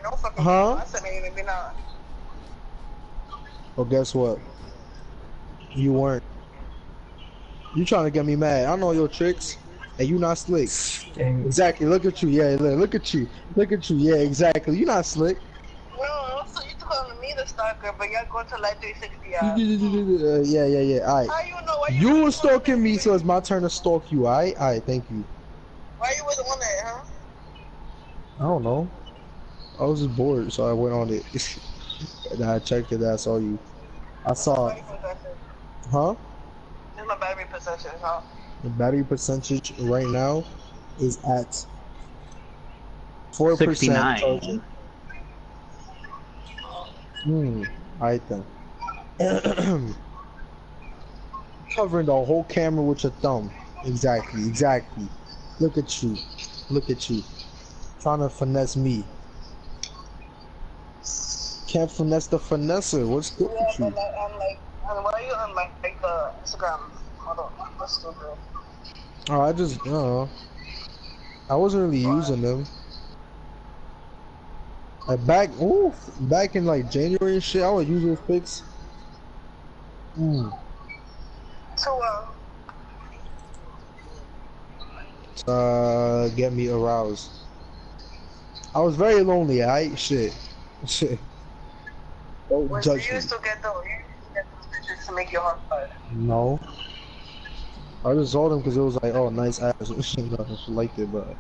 No fucking Huh? I said maybe, maybe not. Well, guess what? You weren't. You trying to get me mad. I know your tricks, and you not slick. Dang. Exactly. Look at you. Yeah, look at you. Look at you. Yeah, exactly. You not slick. No, also you calling me the stalker, but y'all go to like 360 Yeah. All right. How you know? Why you You really were the one that stalking made me, so me? it's my turn to stalk you. All right. All right. Thank you. Why you was the one that, huh? I don't know. I was just bored, so I went on it. And I checked it. I saw you. I What's my saw it. battery percentage? Huh? What's my battery percentage, huh? The battery percentage right now is at 4% 69. charging. Alright then. Covering the whole camera with your thumb. Exactly. Look at you. Look at you. Trying to finesse me. Can't finesse the finesser. What's good Yeah, with but you? why are you on like Instagram? Hold on, that's stupid. Oh, I just, I wasn't really Why? using them. Like back in like January and shit, I would use those pics. So, Get me aroused. I was very lonely, alright? Shit. Don't was you judge me. used to get those pictures to make your heart hard? No. I just saw them because it was like, oh, nice ass. You know, I liked it, but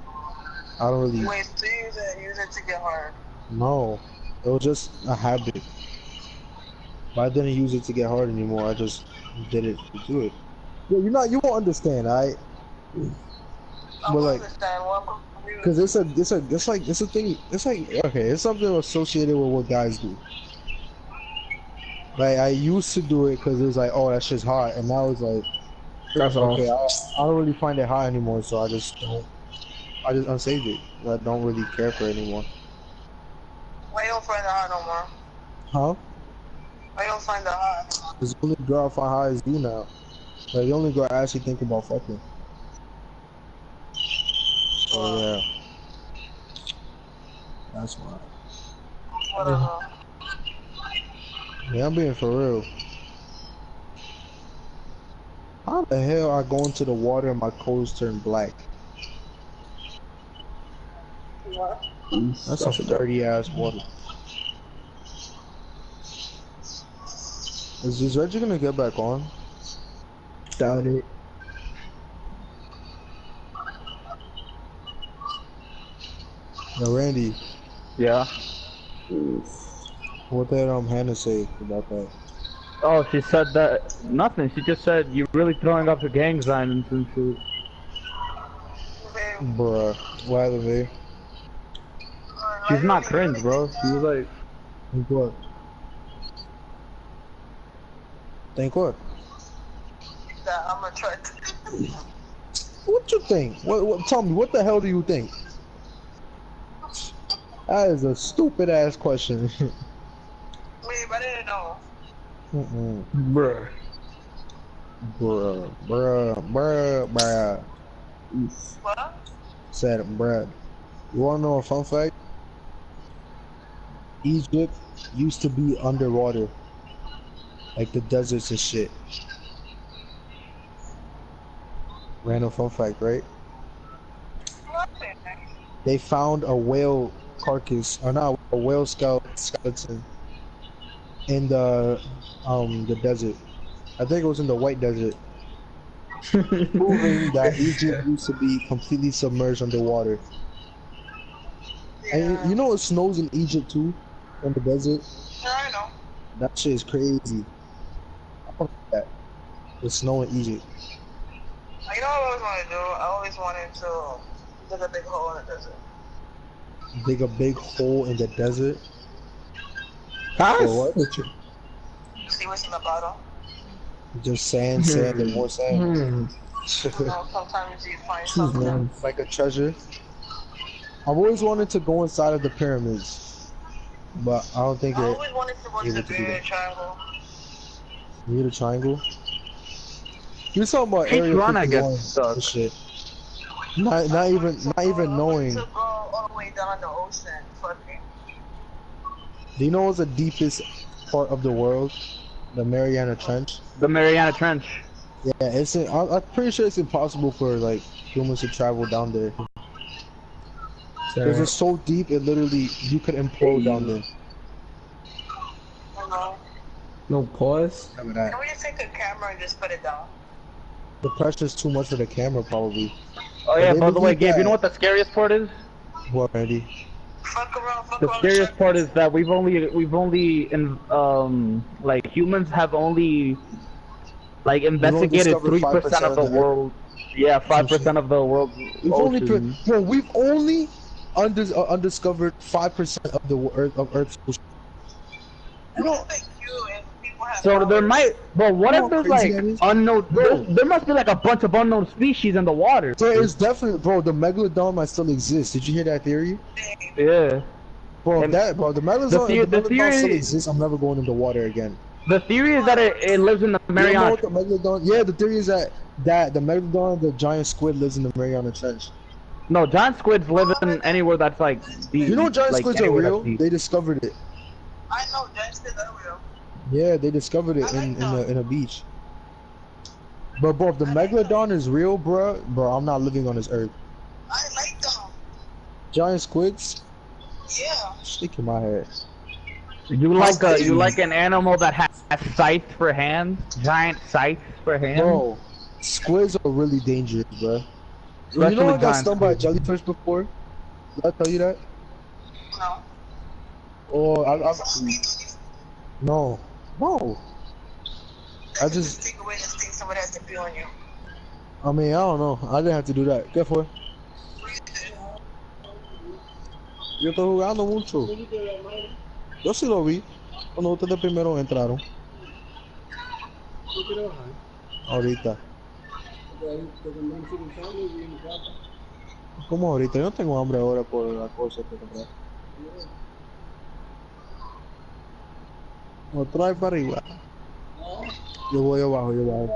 I don't really. Wait, so you use it to get hard? No. It was just a habit. But I didn't use it to get hard anymore. I just did it to do it. Yeah, you won't understand, alright? I But don't like, understand. Well, I'm cause confused. it's a thing. It's like, okay, it's something associated with what guys do. Like I used to do it because it was like, oh, that shit's hot, and now it's like, That's all. okay, I don't really find it hot anymore, so I just unsaved it. I don't really care for it anymore. Why you don't find it hard no more? Huh? Why you don't find it hard? Cause the only girl I find hot is you now. Like the only girl I actually think about fucking. So yeah, that's why. Whatever. Yeah, I'm being for real. How the hell I go into the water and my clothes turn black? What? That's some dirty ass water. Is Reggie gonna get back on? Doubt it. Yo, Randy, Yeah. what did Hannah say about that? Oh, she said that nothing. She just said you're really throwing up the gang signs and shit. Okay. Bruh, what happened, babe? She's You not really, cringe, bro. She was like, Think what? Think what? that I'm gonna try to. What you think? What? Tell me, what the hell do you think? That is a stupid ass question. Wait, but I didn't know. bruh. Bruh. What? Said bruh. You wanna know a fun fact? Egypt used to be underwater. Like the deserts and shit. Random fun fact, right? What? They found a whale carcass, or not, a whale skeleton in the desert. I think it was in the White Desert, proving that Egypt used to be completely submerged underwater. And Yeah. you know it snows in Egypt too, in the desert. Yeah, I know. That shit is crazy. I don't like that. The snow in Egypt. You know what I always wanted to do? I always wanted to dig a big hole in the desert. Dig a big hole in the desert. Huh? For what? See what's in the bottom. Just sand, and more sand. You know, sometimes you find something. Like a treasure. I've always wanted to go inside of the pyramids, but I don't think I they're always wanted to go to able the to do Bermuda that. Triangle. You need a triangle? You're talking about Each Area run I 51 get stuck. and shit. Not even I wanted knowing. to go all the way down the ocean. Fucking. Do you know what's the deepest part of the world? The Mariana Trench. The Mariana Trench. Yeah, I'm pretty sure it's impossible for like humans to travel down there. Because it's so deep, it literally you could implode down there. No pause. Remember that. Can we just take a camera and just put it down? The pressure's too much for the camera, probably. Oh yeah, they by the way, believe Gabe, that. you know what the scariest part is? What, Randy? Fuck around, fuck The around. scariest part is that we've only like humans have only like investigated discovered 3% of the of the world. Yeah, 5% of the world. We've only undiscovered 5% of the Earth of Earth's ocean. I don't think you and people have So there powers. might, but what You know if there's how crazy like that is? unknown? Bro. There must be like a bunch of unknown species in the water. So it's definitely, bro, the Megalodon might still exist. Did you hear that theory? Yeah. Bro, And the Megalodon, the if the Megalodon theory- still exists, I'm never going into water again. The theory is that it lives in the You know Mariana. what the Megalodon? Yeah, the theory is that the Megalodon, the giant squid, lives in the Mariana Trench. No, giant squids live in anywhere that's like deep. You know giant like, squids are anywhere real? that's deep. They discovered it. I know that's the real. Yeah, they discovered it in a beach. But bro, if the Megalodon is real, bro, I'm not living on this earth. I like them. Giant squids? Yeah. Stick in my head. You like an animal that has scythes for hands? Giant scythes for hands? Bro, squids are really dangerous, bro. You Especially know I got giant stung by a squids. jellyfish before? Did I tell you that? No. Oh, no. No. I just, take away the sting, somebody has to pee on you. I mean, I don't know. I didn't have to do that. ¿Qué fue? Yo estoy jugando mucho. Yo sí lo vi. Cuando ustedes primero entraron. Ahorita. ¿Cómo ahorita? Yo no tengo hambre ahora por la cosa que compré. Lo trae para arriba. Yo voy abajo, yo bajo.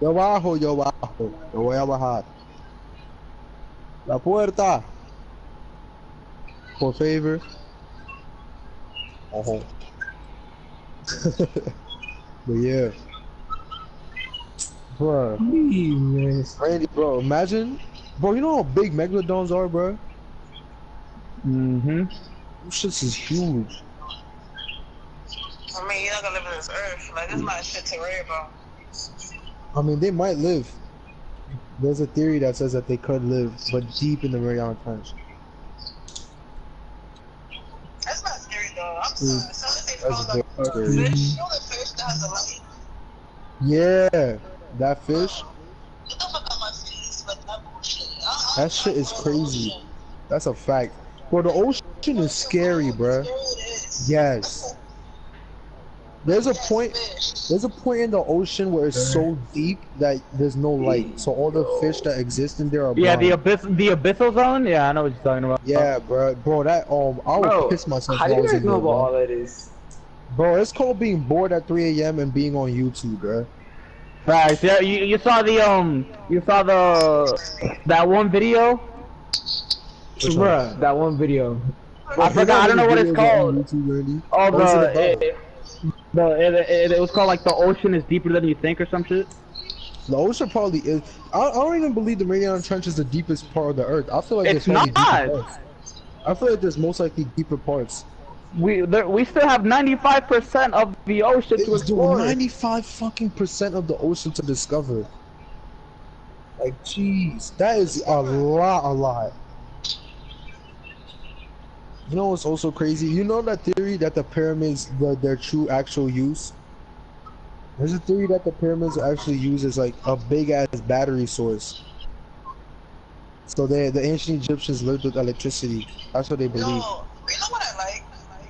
Yo bajo, yo bajo. Yo voy a bajar. La puerta. Por favor. Ojo. But yeah. Bro. Randy, bro, imagine. Bro, you know how big megalodons are, bro? Mm-hmm. This shit is huge. I mean, you're not gonna live on this earth. Like, this is not shit to worry about. I mean, they might live. There's a theory that says that they could live, but deep in the Mariana Trench. That's not scary, though. I'm sorry. So if they That's found a very fish, you know the fish that has a light? Yeah, that fish. Get the fuck out my face with that bullshit. That shit is crazy. That's a fact. Bro, the ocean is scary, bro. Yes. There's a point in the ocean where it's so deep that there's no light. So all the fish that exist in there are Yeah, blind. the abyssal zone. Yeah, I know what you're talking about. Yeah, bro, that I would Bro, piss myself. how if do I you was guys in know there, about bro. all that is? Bro, it's called being bored at 3 a.m. and being on YouTube, bro. Right. Yeah, you saw the that one video. Which one? Bruh, that one video. I forgot. I don't know what it's Videos are on called. YouTube, Randy. Oh, What is it about? it was called like the ocean is deeper than you think or some shit. The ocean probably is. I don't even believe the Mariana Trench is the deepest part of the earth. I feel like It's there's probably not. deeper parts. I feel like there's most likely deeper parts. We still have 95% of the ocean to It's doing explore. 95 fucking % of the ocean to discover. Like, jeez, that is a lot. You know what's also crazy? You know that theory that the pyramids, their true actual use? There's a theory that the pyramids are actually used as like a big ass battery source. So the ancient Egyptians lived with electricity. That's what they believe. No, you know what I like?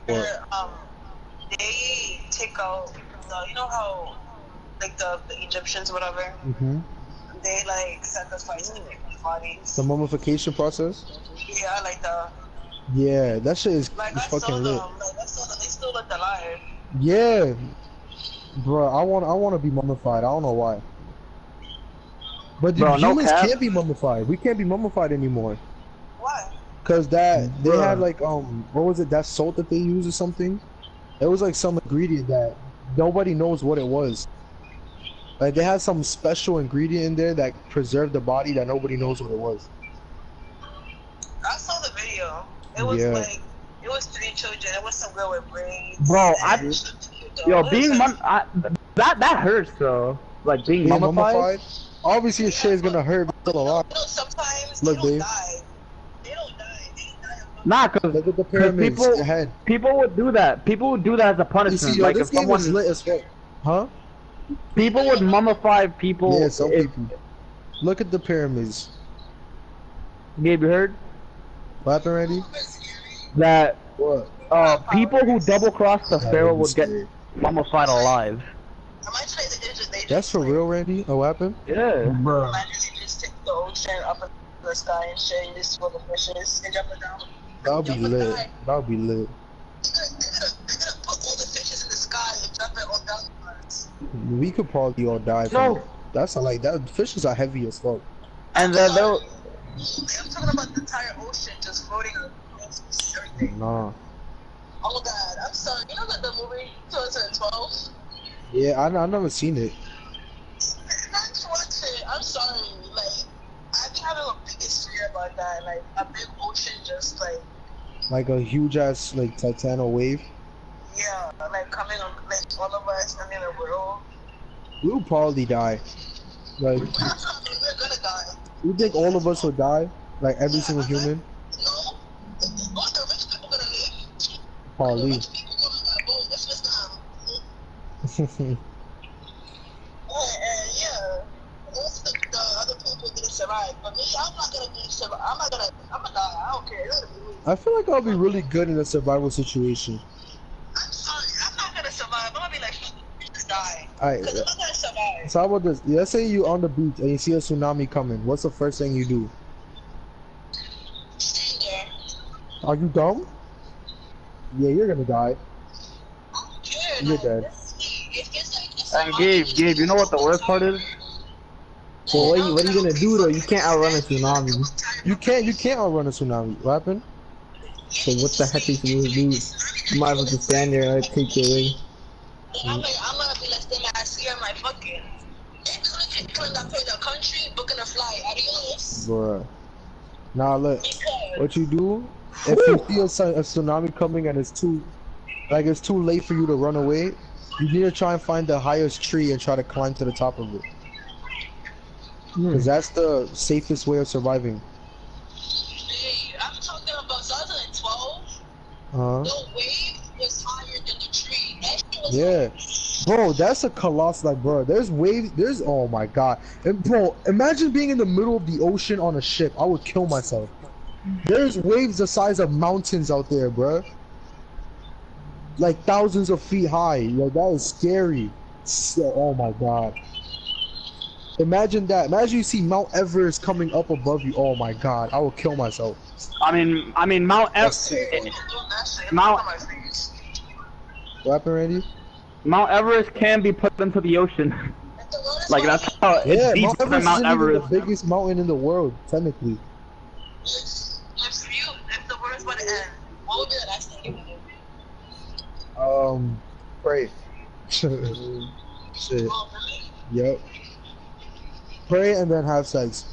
What? They take out the, you know how, like the Egyptians, whatever, Mm-hmm. they like sacrifice their bodies. The mummification process? Yeah, like the, Yeah, that shit is like I saw fucking them, lit. like I saw them, they still looked alive. Yeah, bro, I want to be mummified. I don't know why. But the Bro, no humans cap. can't be mummified. We can't be mummified anymore. Why? Cause they Bruh. had like what was it? That salt that they use or something. It was like some ingredient that nobody knows what it was. Like they had some special ingredient in there that preserved the body that nobody knows what it was. I saw the video. It was Yeah. like it was 3 children. It was some girl with braids. Bro, Yo, being that hurts though. Like being Being mummified. Obviously, your shit is gonna hurt, but still alive. sometimes Look, they don't babe. die. They don't die. They die. Nah, cause Look at the pyramids people- ahead. people would do that. People would do that as a You punishment. see, yo, Like this if game someone, is lit as fuck. Huh? people would mummify people. Yeah, some if, people. Look at the pyramids. Gabe, you heard What happened, Randy? that What? people who double cross the That pharaoh would be would get scary. mummified alive. Imagine they That's for real, Randy? Oh, what happened? Yeah. Bro. Imagine they just take the ocean up in the sky and shit. You just swim the fishes and jump it down. That'll be lit. That'll be lit. They're gonna put all the fishes in the sky and jump it all down the earth. We could probably all die from No. it. That's like that. Fishes are heavy as fuck. And then they'll. I'm talking about the entire ocean just floating on everything. Nah. Oh god, I'm sorry. You know that the movie 2012? Yeah, I never seen it. Not watch it. I'm sorry. Like, I'm having a biggest fear about that. Like, a big ocean just like, Like a huge ass like Titanic wave. yeah, like coming on, like all of us and in a row. We'll probably die. Like, We're gonna die. you think all of us would die? Like every single human? No. Most the rich people gonna live. Probably. Rich people gonna die. Oh, it's just yeah. Most of the other people didn't survive, but me, I'm not gonna be survive. I'm gonna die. I don't care. It's gonna be me. I feel like I'll be really good in a survival situation. I'm sorry. I'm not gonna survive. I'm gonna be like, just die. Alright, Cause I'm not gonna survive. so how about this? Let's say you on the beach and you see a tsunami coming. What's the first thing you do? Stand there. Are you dumb? Yeah, you're gonna die. I don't care. You're no. dead. If it's like this, And Gabe, you know what the worst part is? So what are you gonna do though? You can't outrun a tsunami. You can't outrun a tsunami. What happened? So what the heck are you supposed to do? You might as well just stand there and take your way. I'm gonna be like, stay my ass here, my fucking. Killing up the country, booking a flight. Adios. Bruh. Nah, look. Because What you do, if you see a tsunami coming and it's too late for you to run away, you need to try and find the highest tree and try to climb to the top of it. Because that's the safest way of surviving. hey, I'm talking about 2012. Uh-huh. The wave was higher than the tree. That shit was Yeah. Bro, that's a colossal, like, bro, there's waves, oh my god. And bro, imagine being in the middle of the ocean on a ship. I would kill myself. There's waves the size of mountains out there, bro. Like thousands of feet high. Yo, that is scary. Oh my god. Imagine that. Imagine you see Mount Everest coming up above you. Oh my god, I will kill myself. I mean, Mount That's Everest. it. Mount- What happened, Randy? Mount Everest can be put into the ocean. Like that's how it's Yeah, deeper Mount than Everest Mount isn't even Everest. the biggest mountain in the world, technically. If the world's about to end, what would be the last thing you would do? Pray. Shit. Oh, really? Yep. Pray and then have sex.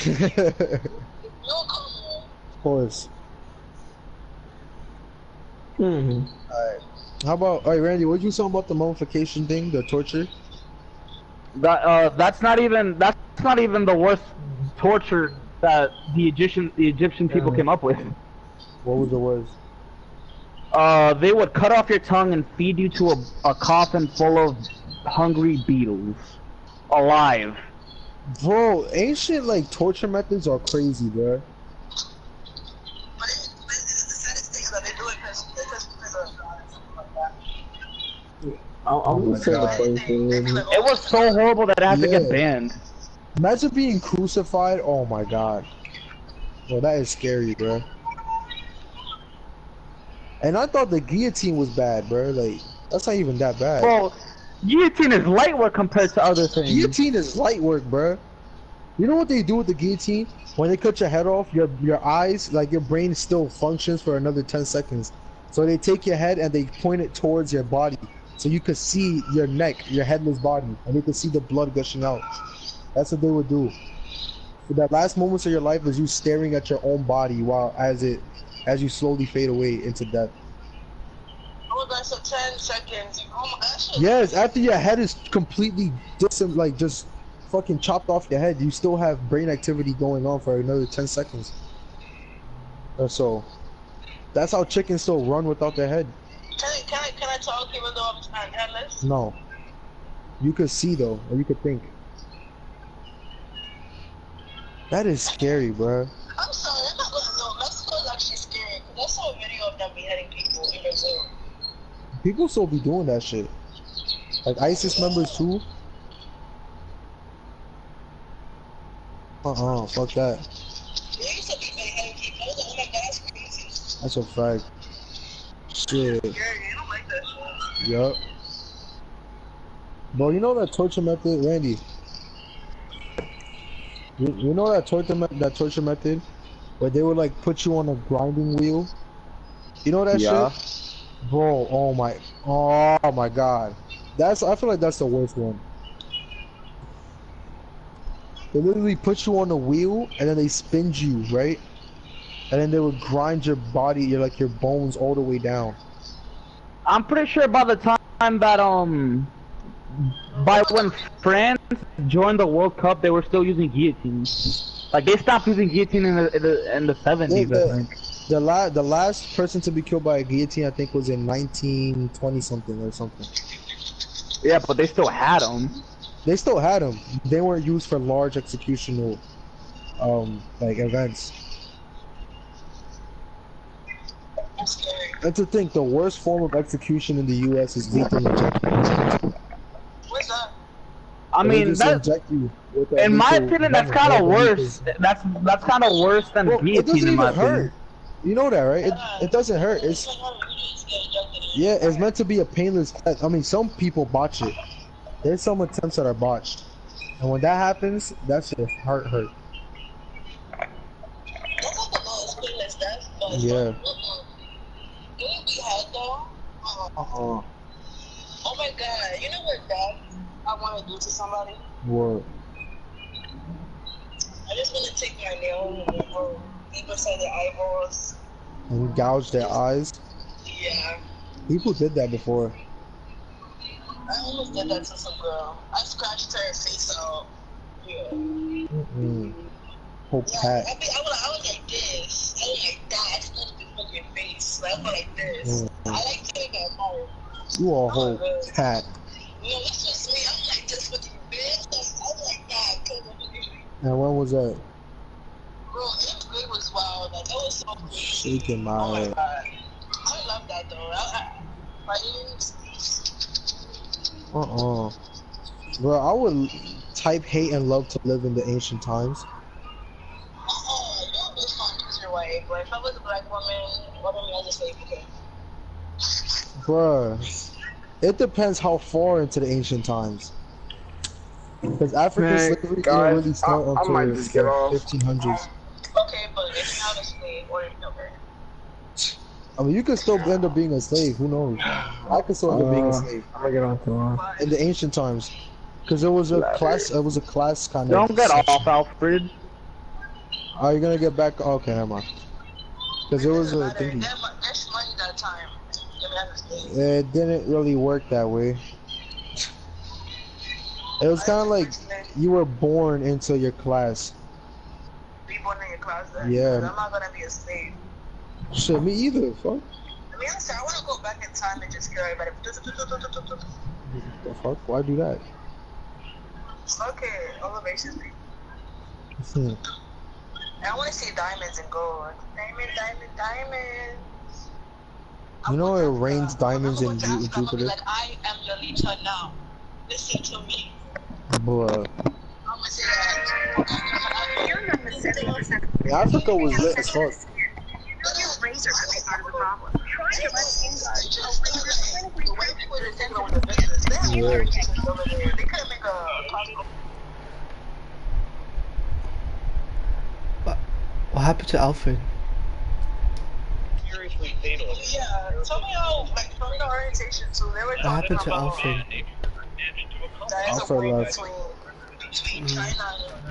And then, Of no comment. course. Mm-hmm. Alright. How about, alright, Randy, what did you say about the mummification thing, the torture? That's not even the worst torture that the Egyptian people came up with. What was the worst? They would cut off your tongue and feed you to a coffin full of hungry beetles, alive. Bro, ancient, like, torture methods are crazy, bro. But it's the saddest thing that they do it because I'm gonna say the God. first thing. It was so horrible that it had to Yeah. get banned. Imagine being crucified, oh my god. Well, that is scary, bro. And I thought the guillotine was bad, bro. Like, that's not even that bad. Bro, guillotine is light work compared to other things. Guillotine is light work, bro. You know what they do with the guillotine? When they cut your head off, your eyes, like your brain still functions for another 10 seconds. So they take your head and they point it towards your body, so you could see your neck, your headless body, and you could see the blood gushing out. That's what they would do. So that last moments of your life is you staring at your own body while as you slowly fade away into death. Oh my god, so 10 seconds. Oh my gosh. Yes, after your head is completely like just fucking chopped off your head, you still have brain activity going on for another 10 seconds or so. That's how chickens still run without their head. Can I talk even though I'm headless? No. You could see though, or you could think. That is scary, bruh. I'm sorry, I'm not gonna know. Mexico is actually scary. Cause I saw a video of them beheading people in Brazil. People still be doing that shit. Like ISIS members too. Fuck that. They used to be beheading people. I was like, oh my god, that's crazy. That's a fact. Shit. Yeah, you don't like that shit. Yup. Bro, you know that torture method, Randy? You know that torture method where they would like put you on a grinding wheel? You know that shit? Bro, oh my god. I feel like that's the worst one. They literally put you on a wheel and then they spin you, right? And then they would grind your body, your bones all the way down. I'm pretty sure by the time that by when France joined the World Cup, they were still using guillotines. Like they stopped using guillotine in the 70s. I think. The last person to be killed by a guillotine, I think, was in 1920 something or something. Yeah, but they still had them. They still had them. They weren't used for large executional, like events. And to think, the worst form of execution in the U.S. is lethal injection. What's that? I mean, in my opinion, that's kind of worse. That's kind of worse than guillotine in my opinion. You know that, right? It doesn't hurt. It's meant to be a painless death. I mean, some people botch it. There's some attempts that are botched, and when that happens, that's just hurt. Yeah. Getting beheaded though. Oh my god! You know what I want to do to somebody? What? I just want to take my nail and deep inside their eyeballs. And gouge their eyes? Yeah. People did that before. I almost did that to some girl. I scratched her face out. Yeah. Whole pat. I was like this. I was like that. I split the fucking face. Like, I was like this. I like taking that home. You a whole pat. No, that's just me. I'm like this with you, bitch. I was like that. And when was that? Bro, 8th grade was wild. Like, that was so crazy. Shaking my head. I love that though. My ears. Bro, I would type hate and love to live in the ancient times. You'll be fun because you're white. But if I was a black woman, what would I just say? Okay. Bruh, it depends how far into the ancient times. Because African slavery didn't really start until the 1500s. Okay, but if you're not a slave, or if you're okay. I mean, you could still end up being a slave. Who knows? I could still end up being a slave. I'm gonna get on tomorrow. In the ancient times, because it was a class. It was a class kind of. Don't get off, Alfred. Are you gonna get back? Okay, never mind. Because it was a thing. There's money that time. It didn't really work that way. It was kind of like you were born into your class. Be born in your class then? Yeah. I'm not gonna be a slave. Shit, me either. Fuck. I mean, honestly, I wanna go back in time and just kill everybody. The fuck? Why do that? Okay, all the races. Hmm. I wanna see diamonds and gold. Diamonds. You know it rains diamonds in Jupiter? Like, I am Lolita now. Listen to me. Bruh. I'm gonna say that. Africa was lit as fuck. Razor could be part of the problem. Try to let inside. The way people are taking over the business, they have irritations over there. They couldn't make a What happened to Alfred? seriously. Yeah, tell me how, like, from the orientation, so they were What talking happened to about Alfred? there is a Alfred war left. between China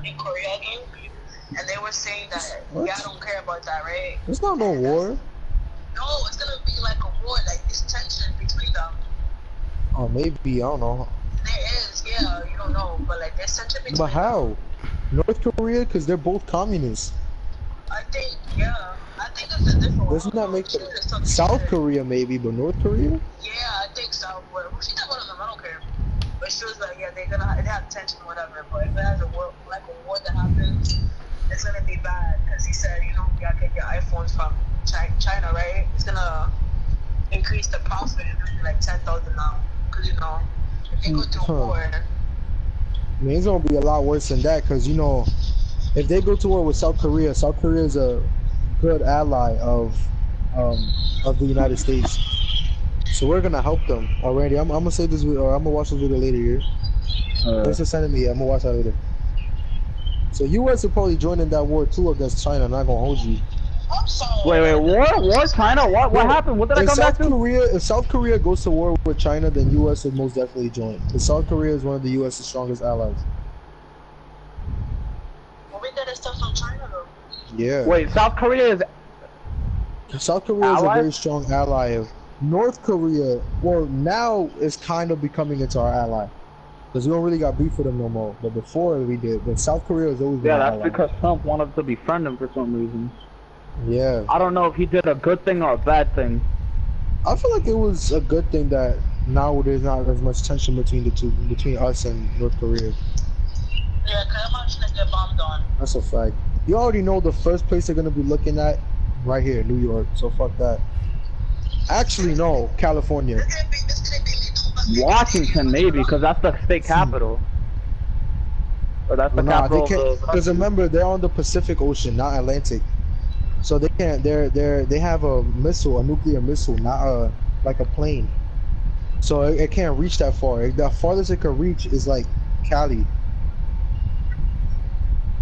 and Korea, dude. And they were saying that What? y'all don't care about that, right? There's not no war. No, it's gonna be like a war, like this tension between them. Oh, maybe, I don't know. There is, yeah, you don't know, but like there's tension between But how? North Korea? Because they're both communists. I think, yeah, I think it's a different one. Doesn't that make them There's something South there. Korea maybe, but North Korea? Yeah, I think so. But she not one of them. I don't care. But she was like, yeah, they have tension, or whatever. But if it has a war, like a war that happens, it's gonna be bad. Cause he said, you know, y'all get your iPhones from China, right? It's gonna increase the profit. It's gonna be like 10,000 now. Cause you know, if they go to war, I mean, it's gonna be a lot worse than that, because you know, if they go to war with South Korea is a good ally of the United States. So we're gonna help them already. I'm gonna say this, or I'm gonna watch this video later here. Thanks for sending me. I'm gonna watch that later. So U.S. will probably join in that war too against China. Not gonna hold you. I'm sorry. Wait, war? China? What happened? What did I If come back to? If South Korea goes to war with China, then U.S. will most definitely join. Because South Korea is one of the U.S.'s strongest allies. Well, we get stuff from China though. Yeah. Wait, South Korea is South Korea is a Ally? very strong ally of North Korea. Well, now is kind of becoming into our ally. Because we don't really got beef with them no more. But before we did. But South Korea has always been yeah. our That's ally. because Trump wanted to befriend him for some reason. Yeah. I don't know if he did a good thing or a bad thing. I feel like it was a good thing that now there's not as much tension between the two, between us and North Korea. Yeah, cause I'm not gonna get bombed on. That's a fact. You already know the first place they're gonna be looking at, right here, New York. So fuck that. Actually, no, California. Washington, maybe, because that's the state capital. Or that's the Nah, they capital of can't. the Because remember, they're on the Pacific Ocean, not Atlantic. So they can't. They have a missile, a nuclear missile, not like a plane. So it can't reach that far. The farthest it can reach is like Cali.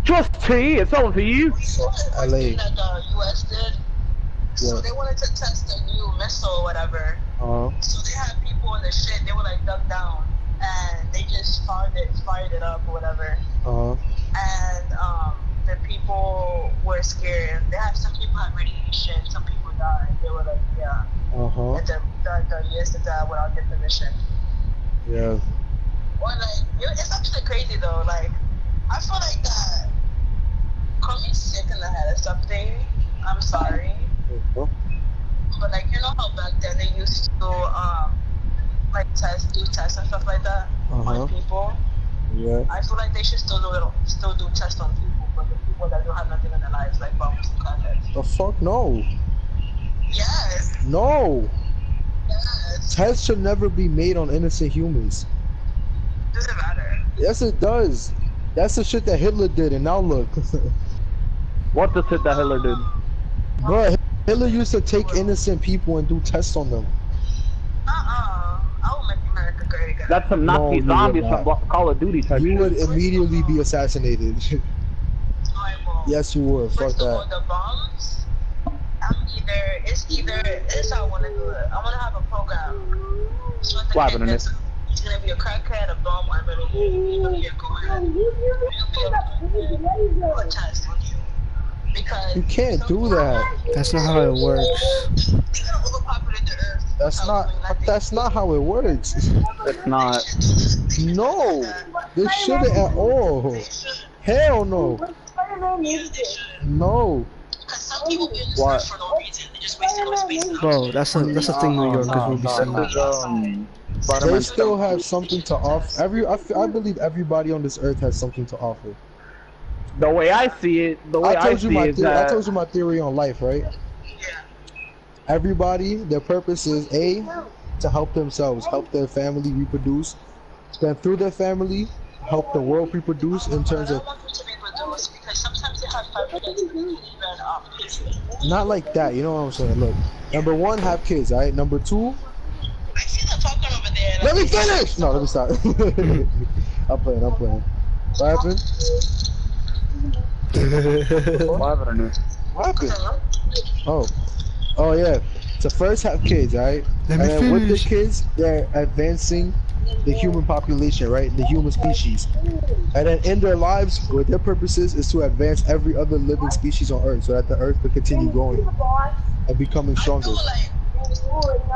Just T, it's over to you. LA. That the U.S. did. So Yeah. they wanted to test a new missile or whatever. Uh-huh. So they had people in the shit. They were like dug down, and they just fired it up or whatever. Uh-huh. And the people were scared. They had some people had radiation. Some people died. They were like, yeah. Uh-huh. And the US did that without their permission. Yeah. Or like, it's actually crazy though. Like, I feel like that. Call me sick in the head or something. I'm sorry. Uh-huh. But like, you know how back then they used to like do tests and stuff like that Uh-huh. on people. Yeah. I feel like they should still do tests on people, but the people that don't have nothing in their lives, like bombs and crackheads. The fuck no. Yes. No. Yes. Tests should never be made on innocent humans. Doesn't matter. Yes, it does. That's the shit that Hitler did, and now look. What the shit that Hitler did? Bro, Hitler used to take innocent people and do tests on them. I will make America great again. That's some No, Nazi you would zombies not. from Call of Duty type You shit. would immediately be assassinated. I will. Yes, you would. Fuck First of all, that. the bombs. It's how I want to do it. I want to have a program. So if the What kid happened to gets- He's gonna be a crackhead, a bomb, or he's gonna be a go-ahead. He'll be a test on you. Because You can't do that. That's not how it works. We're gonna overpopulate the earth. That's not how it works. It's not. No, they shouldn't at all. Hell no. No. Because some people be in this What? earth for no reason. They just wasting our space. Bro, that's a thing New Yorkers will be saying. This is, They Spider-Man still stuff. have something to offer. I believe everybody on this earth has something to offer. The way I see it, the way I I told you see my it is theory. I that told you my theory on life, right? Yeah. Everybody, their purpose is to help themselves, help their family reproduce, then through their family, help the world reproduce in terms I of don't want them to reproduce because sometimes they have 5 minutes and they can't even not like that. You know what I'm saying? Look, number one, have kids. All right. Number two, I see them talking over there. let me finish. No, let me stop. I'm playing. What happened? What happened? What happened? Oh yeah. to first have kids, right? Let And me then with the finish. kids, they're advancing the human population, right? The human species. And then in their lives, what their purposes is to advance every other living species on Earth so that the Earth will continue growing and becoming I stronger. feel like this was already good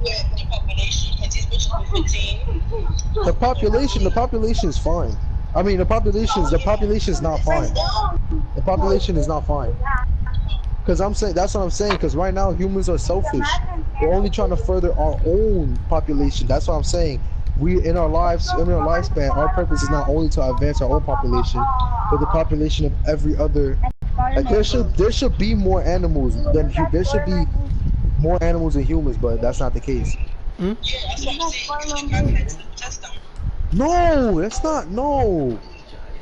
with the population because these bitches were 15. The population is fine. I mean, the population is not fine. The population is not fine. Because I'm saying, that's what I'm saying, because right now humans are selfish. We're only trying to further our own population. That's what I'm saying. We, in our lives, in our lifespan, our purpose is not only to advance our own population, but the population of every other. Like there should be more animals than there should be more animals than humans, but that's not the case. Yeah, that's what I'm saying. You gotta test them. No, that's not. No.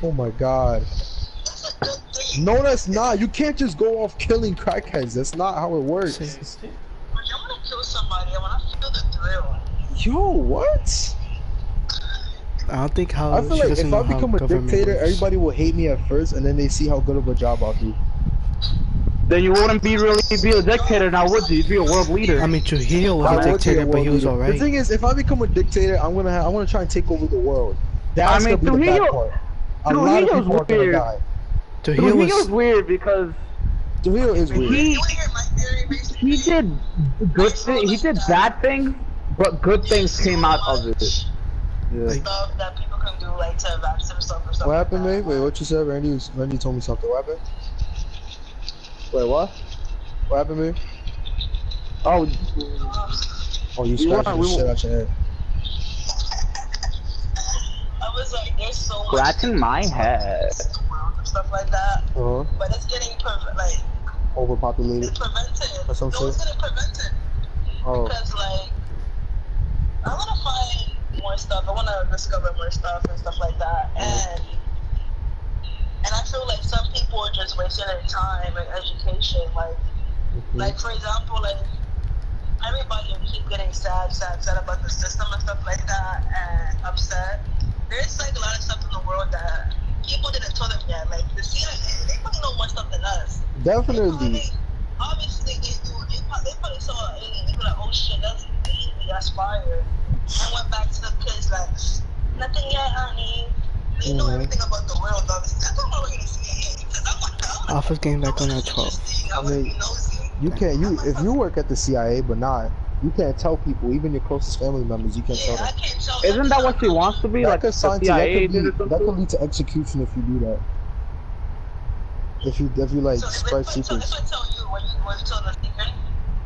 Oh my God. That's a good thing. No, that's not. You can't just go off killing crackheads. That's not how it works. When you wanna kill somebody, I wanna feel the thrill. Yo, what? I don't think how I feel she like doesn't if know I how become a government dictator, works. everybody will hate me at first, and then they see how good of a job I'll do. Then you wouldn't be really be a dictator now, would you? You'd be a world leader. I mean, Trujillo was I a would be dictator, but he was world leader. The alright. thing is, if I become a dictator, I'm gonna try and take over the world. That's I mean, gonna be the bad Trujillo- part. A lot of Trujillo's people are gonna weird. die. Trujillo Trujillo's was. weird because Trujillo is weird. he You wanna hear my theory, basically? he did he did bad things, but good things came out of it. Yeah. Stuff that people can do, like to advance themselves or something. What happened, like mate? that. Wait, what you said? Randy told me something. What happened? Wait, what? What happened, mate? Oh, Oh, you We scratched want- the we shit want- out your head. I was like, there's so much scratching my head. the world and stuff like that, Uh-huh. but it's getting like Overpopulated. it's prevented. Or some No, it's shit? getting prevented Oh. because like I want to find more stuff. I want to discover more stuff and stuff like that, and I feel like some people are just wasting their time and education. Like for example, like everybody keep getting sad about the system and stuff like that, and upset. There's like a lot of stuff in the world that people didn't tell them yet. Like the CIA, they probably know more stuff than us. Definitely. Obviously, they do. They probably saw an alien. They be like, oh shit, that's an alien. That's fire. And went back to the kids like, nothing yet, honey. They know everything about the world, obviously. That's why we're gonna CIA. Because I want Alpha's getting back on at 12. I want to be nosy. You can't. If you work at the CIA, but not, you can't tell people, even your closest family members. You can't tell Yeah, I them. can't tell. Isn't that what she wants to be? That Like could the sign to- CIA did or that could something? lead to execution if you do that. If you like So if spread I tell secrets. you when you tell the secret,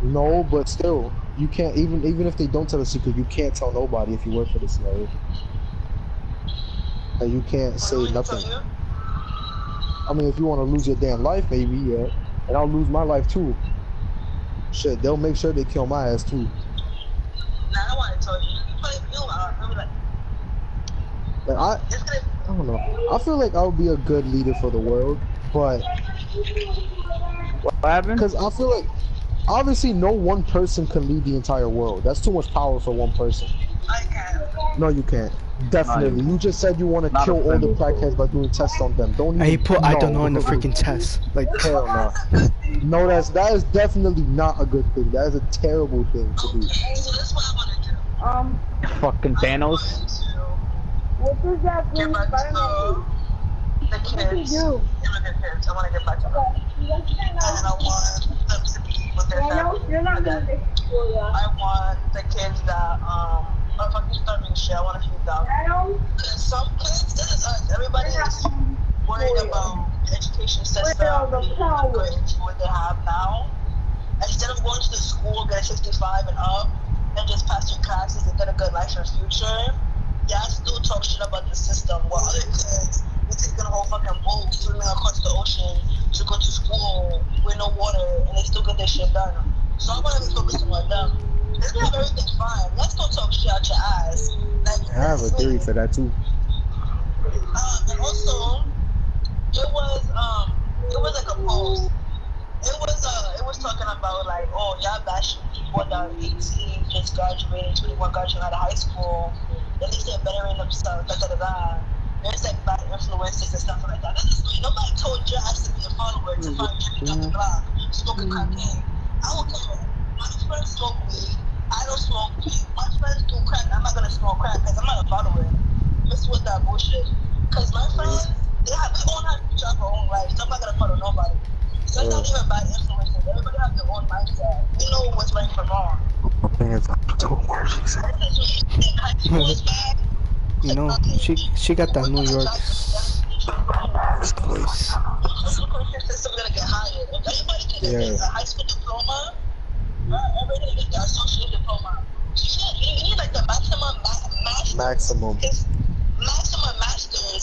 No, but still, you can't. Even if they don't tell a secret, you can't tell nobody if you work for the CIA. And you can't say what do I nothing. tell you? I mean, if you want to lose your damn life, maybe, yeah. And I'll lose my life too. Shit, they'll make sure they kill my ass too. Nah, I don't want to tell you. You probably feel I'll be like, Like it's gonna. I don't know. I feel like I would be a good leader for the world, but What happened? because I feel like obviously no one person can lead the entire world. That's too much power for one person. I can. No, you can't. Definitely. You just said you want to Not kill all the offended. crackheads by doing tests on them. Don't even. And he put I don't know in the because- freaking test. Like hell no. No, that is definitely not a good thing. That is a terrible thing to do. Okay, so that's what I want to do. Fucking Thanos. What does that Get bring back to Spider-Man? the kids. do? Immigrant kids. I want to get back to them. And I want them to be with their Thanos, family. you're not gonna fix school, yeah. I want the kids that are fucking starving shit. I want to feed them. Thanos, Because some kids, this is us. Everybody is worried about the education system, the power. what they have now. Instead of going to the school, get a 65 and up, and just pass your classes and get a good life in the future, yeah, I still talk shit about the system. While other kids, they're taking a whole fucking boat, swimming across the ocean to go to school with no water, and they still get their shit done. So I want to be focusing on them. They can have everything fine. Let's go talk shit out your ass. Like, I have a theory for that too. and also, it was like a post. It was talking about like, oh, y'all bashing people that are 18, just graduated, 21 graduating out of high school. At least they're bettering themselves, There's like bad influences and stuff like that. Nobody told your ass to be a follower to find Jimmy Dr. Block, smoking cocaine. don't care. My friends smoke weed. I don't smoke weed. My friends do crack. I'm not gonna smoke crack because I'm not a follower. What's with that bullshit? Because my friends, we all have each other own lives. So I'm not gonna follow nobody. So it's not even bad influences. Everybody have their own mindset. We know what's right from wrong. You know, she got that New York voice. System gonna get hired. If everybody can get a high school diploma, everybody can get the associate diploma. You need like the maximum masters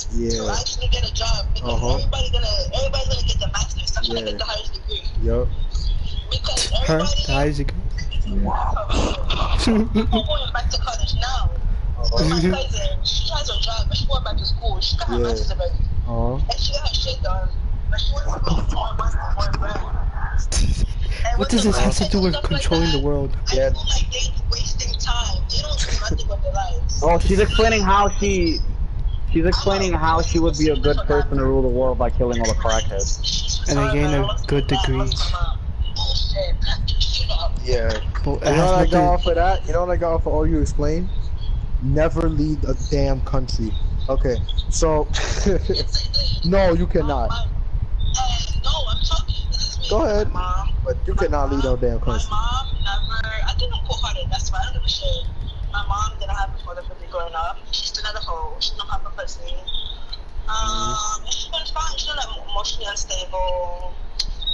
to actually get a job because everybody's gonna get the masters. So I'm gonna get the highest degree. Yup. Because Her, everybody. the Isaac. I'm going back to college now. My cousin, she has a job, but she's going back to school. She got her master's already. And she got her shit done. But she wants to go more brand. What does this have to do with controlling the world? I feel like they're wasting time. They don't do nothing with their lives. Oh, she's explaining how she would be a good person to rule the world by killing all the crackheads. And I gain a good degree. Yeah. But it You know what I has got nothing. off of that? You know what I got off of all you explained? Never leave a damn country. Okay, so no, you cannot. No, I'm talking. This is me. Go ahead. My mom. But you cannot leave no damn country. My mom never. I think I'm cold-hearted. That's why I don't give a shit. My mom didn't have a father figure growing up. She's still at a hoe. She don't have a pussy. She's been fine. She's not emotionally unstable.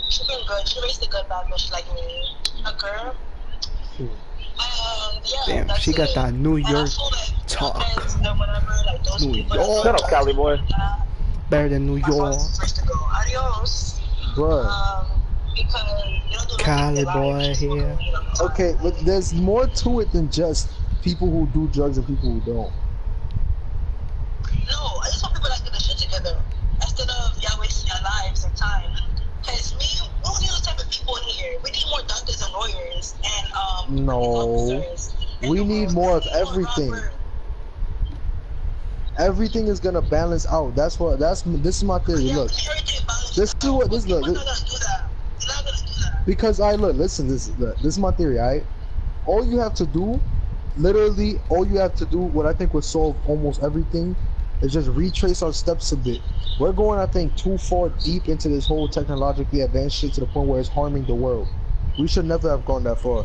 She's been good. She raised a good bad bitch like me. A girl. And yeah, Damn, she got that New York talk. New York. Shut up, Cali boy. Better than New York. Adios. Bruh. Because you don't do Cali nothing with boy life. here. Okay, but there's more to it than just people who do drugs and people who don't. No, I just want people that get the shit together instead of y'all wasting your lives and time. Because we don't need those type of people in here. We need more doctors and lawyers and No. officers. We need more of everything. Everything is gonna balance out. This is my theory. Look, this is what this look. We're not gonna do that. We're not gonna do that. Because listen, this is my theory, alright? All you have to do, literally, all you have to do, what I think would solve almost everything, is just retrace our steps a bit. We're going, I think, too far deep into this whole technologically advanced shit to the point where it's harming the world. We should never have gone that far.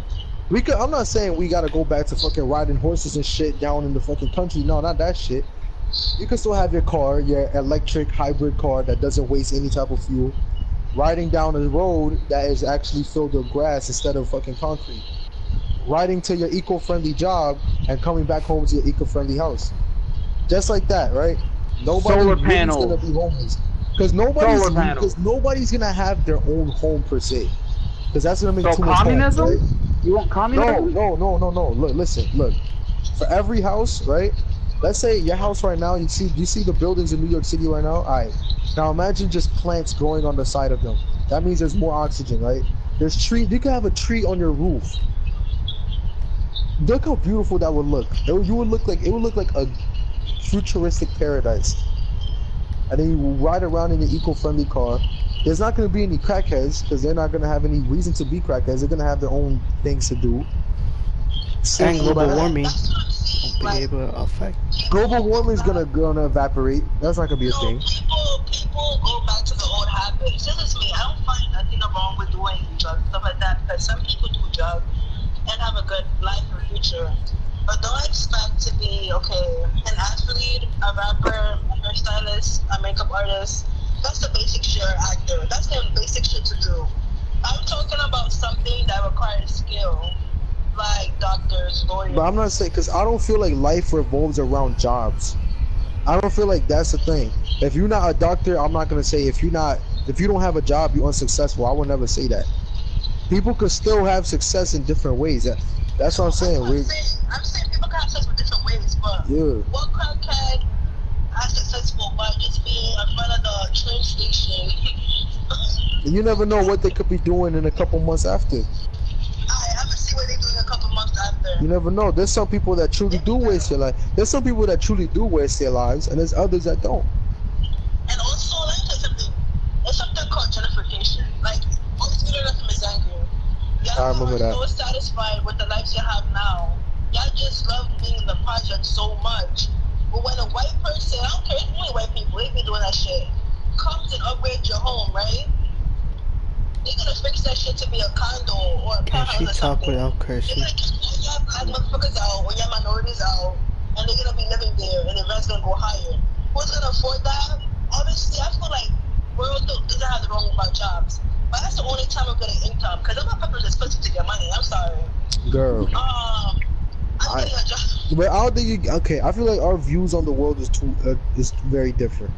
I'm not saying we gotta go back to fucking riding horses and shit down in the fucking country. No, not that shit. You can still have your car, your electric hybrid car that doesn't waste any type of fuel, riding down a road that is actually filled with grass instead of fucking concrete. Riding to your eco-friendly job and coming back home to your eco-friendly house. Just like that, right? Solar Nobody's panels. gonna be homeless. Because nobody's gonna have their own home per se. Because that's gonna make So too much communism? sense, right? You want communism? No. Look, listen. For every house, right? Let's say your house right now, you see the buildings in New York City right now? Alright. Now imagine just plants growing on the side of them. That means there's more oxygen, right? There's trees. You can have a tree on your roof. Look how beautiful that would look. It would look like a futuristic paradise. And then you ride around in your eco-friendly car. There's not going to be any crackheads because they're not going to have any reason to be crackheads. They're going to have their own things to do. And global warming won't be able to affect. Global warming is gonna evaporate. That's not gonna be a thing. People go back to the old habits. This is me. I don't find nothing wrong with doing drugs and stuff like that because some people do drugs and have a good life or future. But don't expect to be an athlete, a rapper, a hairstylist, a makeup artist. That's the basic shit, or actor. That's the basic shit to do. I'm talking about something that requires skill. Like doctors, lawyers. But I'm not saying, because I don't feel like life revolves around jobs. I don't feel like that's the thing. If you're not a doctor, I'm not gonna say if you don't have a job, you're unsuccessful. I would never say that. People could still have success in different ways. That's what I'm saying. I'm saying people can have success in different ways, but what crackhead are successful by just being in front of the train station? And you never know what they could be doing in a couple months after. I haven't seen what they're doing a couple months after. You never know. There's some people that truly do waste their life. There's some people that truly do waste their lives, and there's others that don't. And also, let me tell you something. There's something called gentrification. Like, most people from is angry. Yeah, I remember that. So satisfied with the lives you have now. Y'all just love being in the project so much. But when a white person, I don't care, it's only white people, they be doing that shit, comes and upgrades your home, right? They're gonna fix that shit to be a condo or a Can she penthouse or talk something. without They're cursing? gonna kick all y'all black motherfuckers out or y'all minorities out, and they're gonna be living there, and the rent's gonna go higher. Who's gonna afford that? Obviously, I feel like world doesn't have the wrong about jobs, but that's the only time we're getting income. Cause I'm not people just pussy to get money. I'm sorry. Girl. I'm getting a job. But I don't think you. Okay, I feel like our views on the world is very different.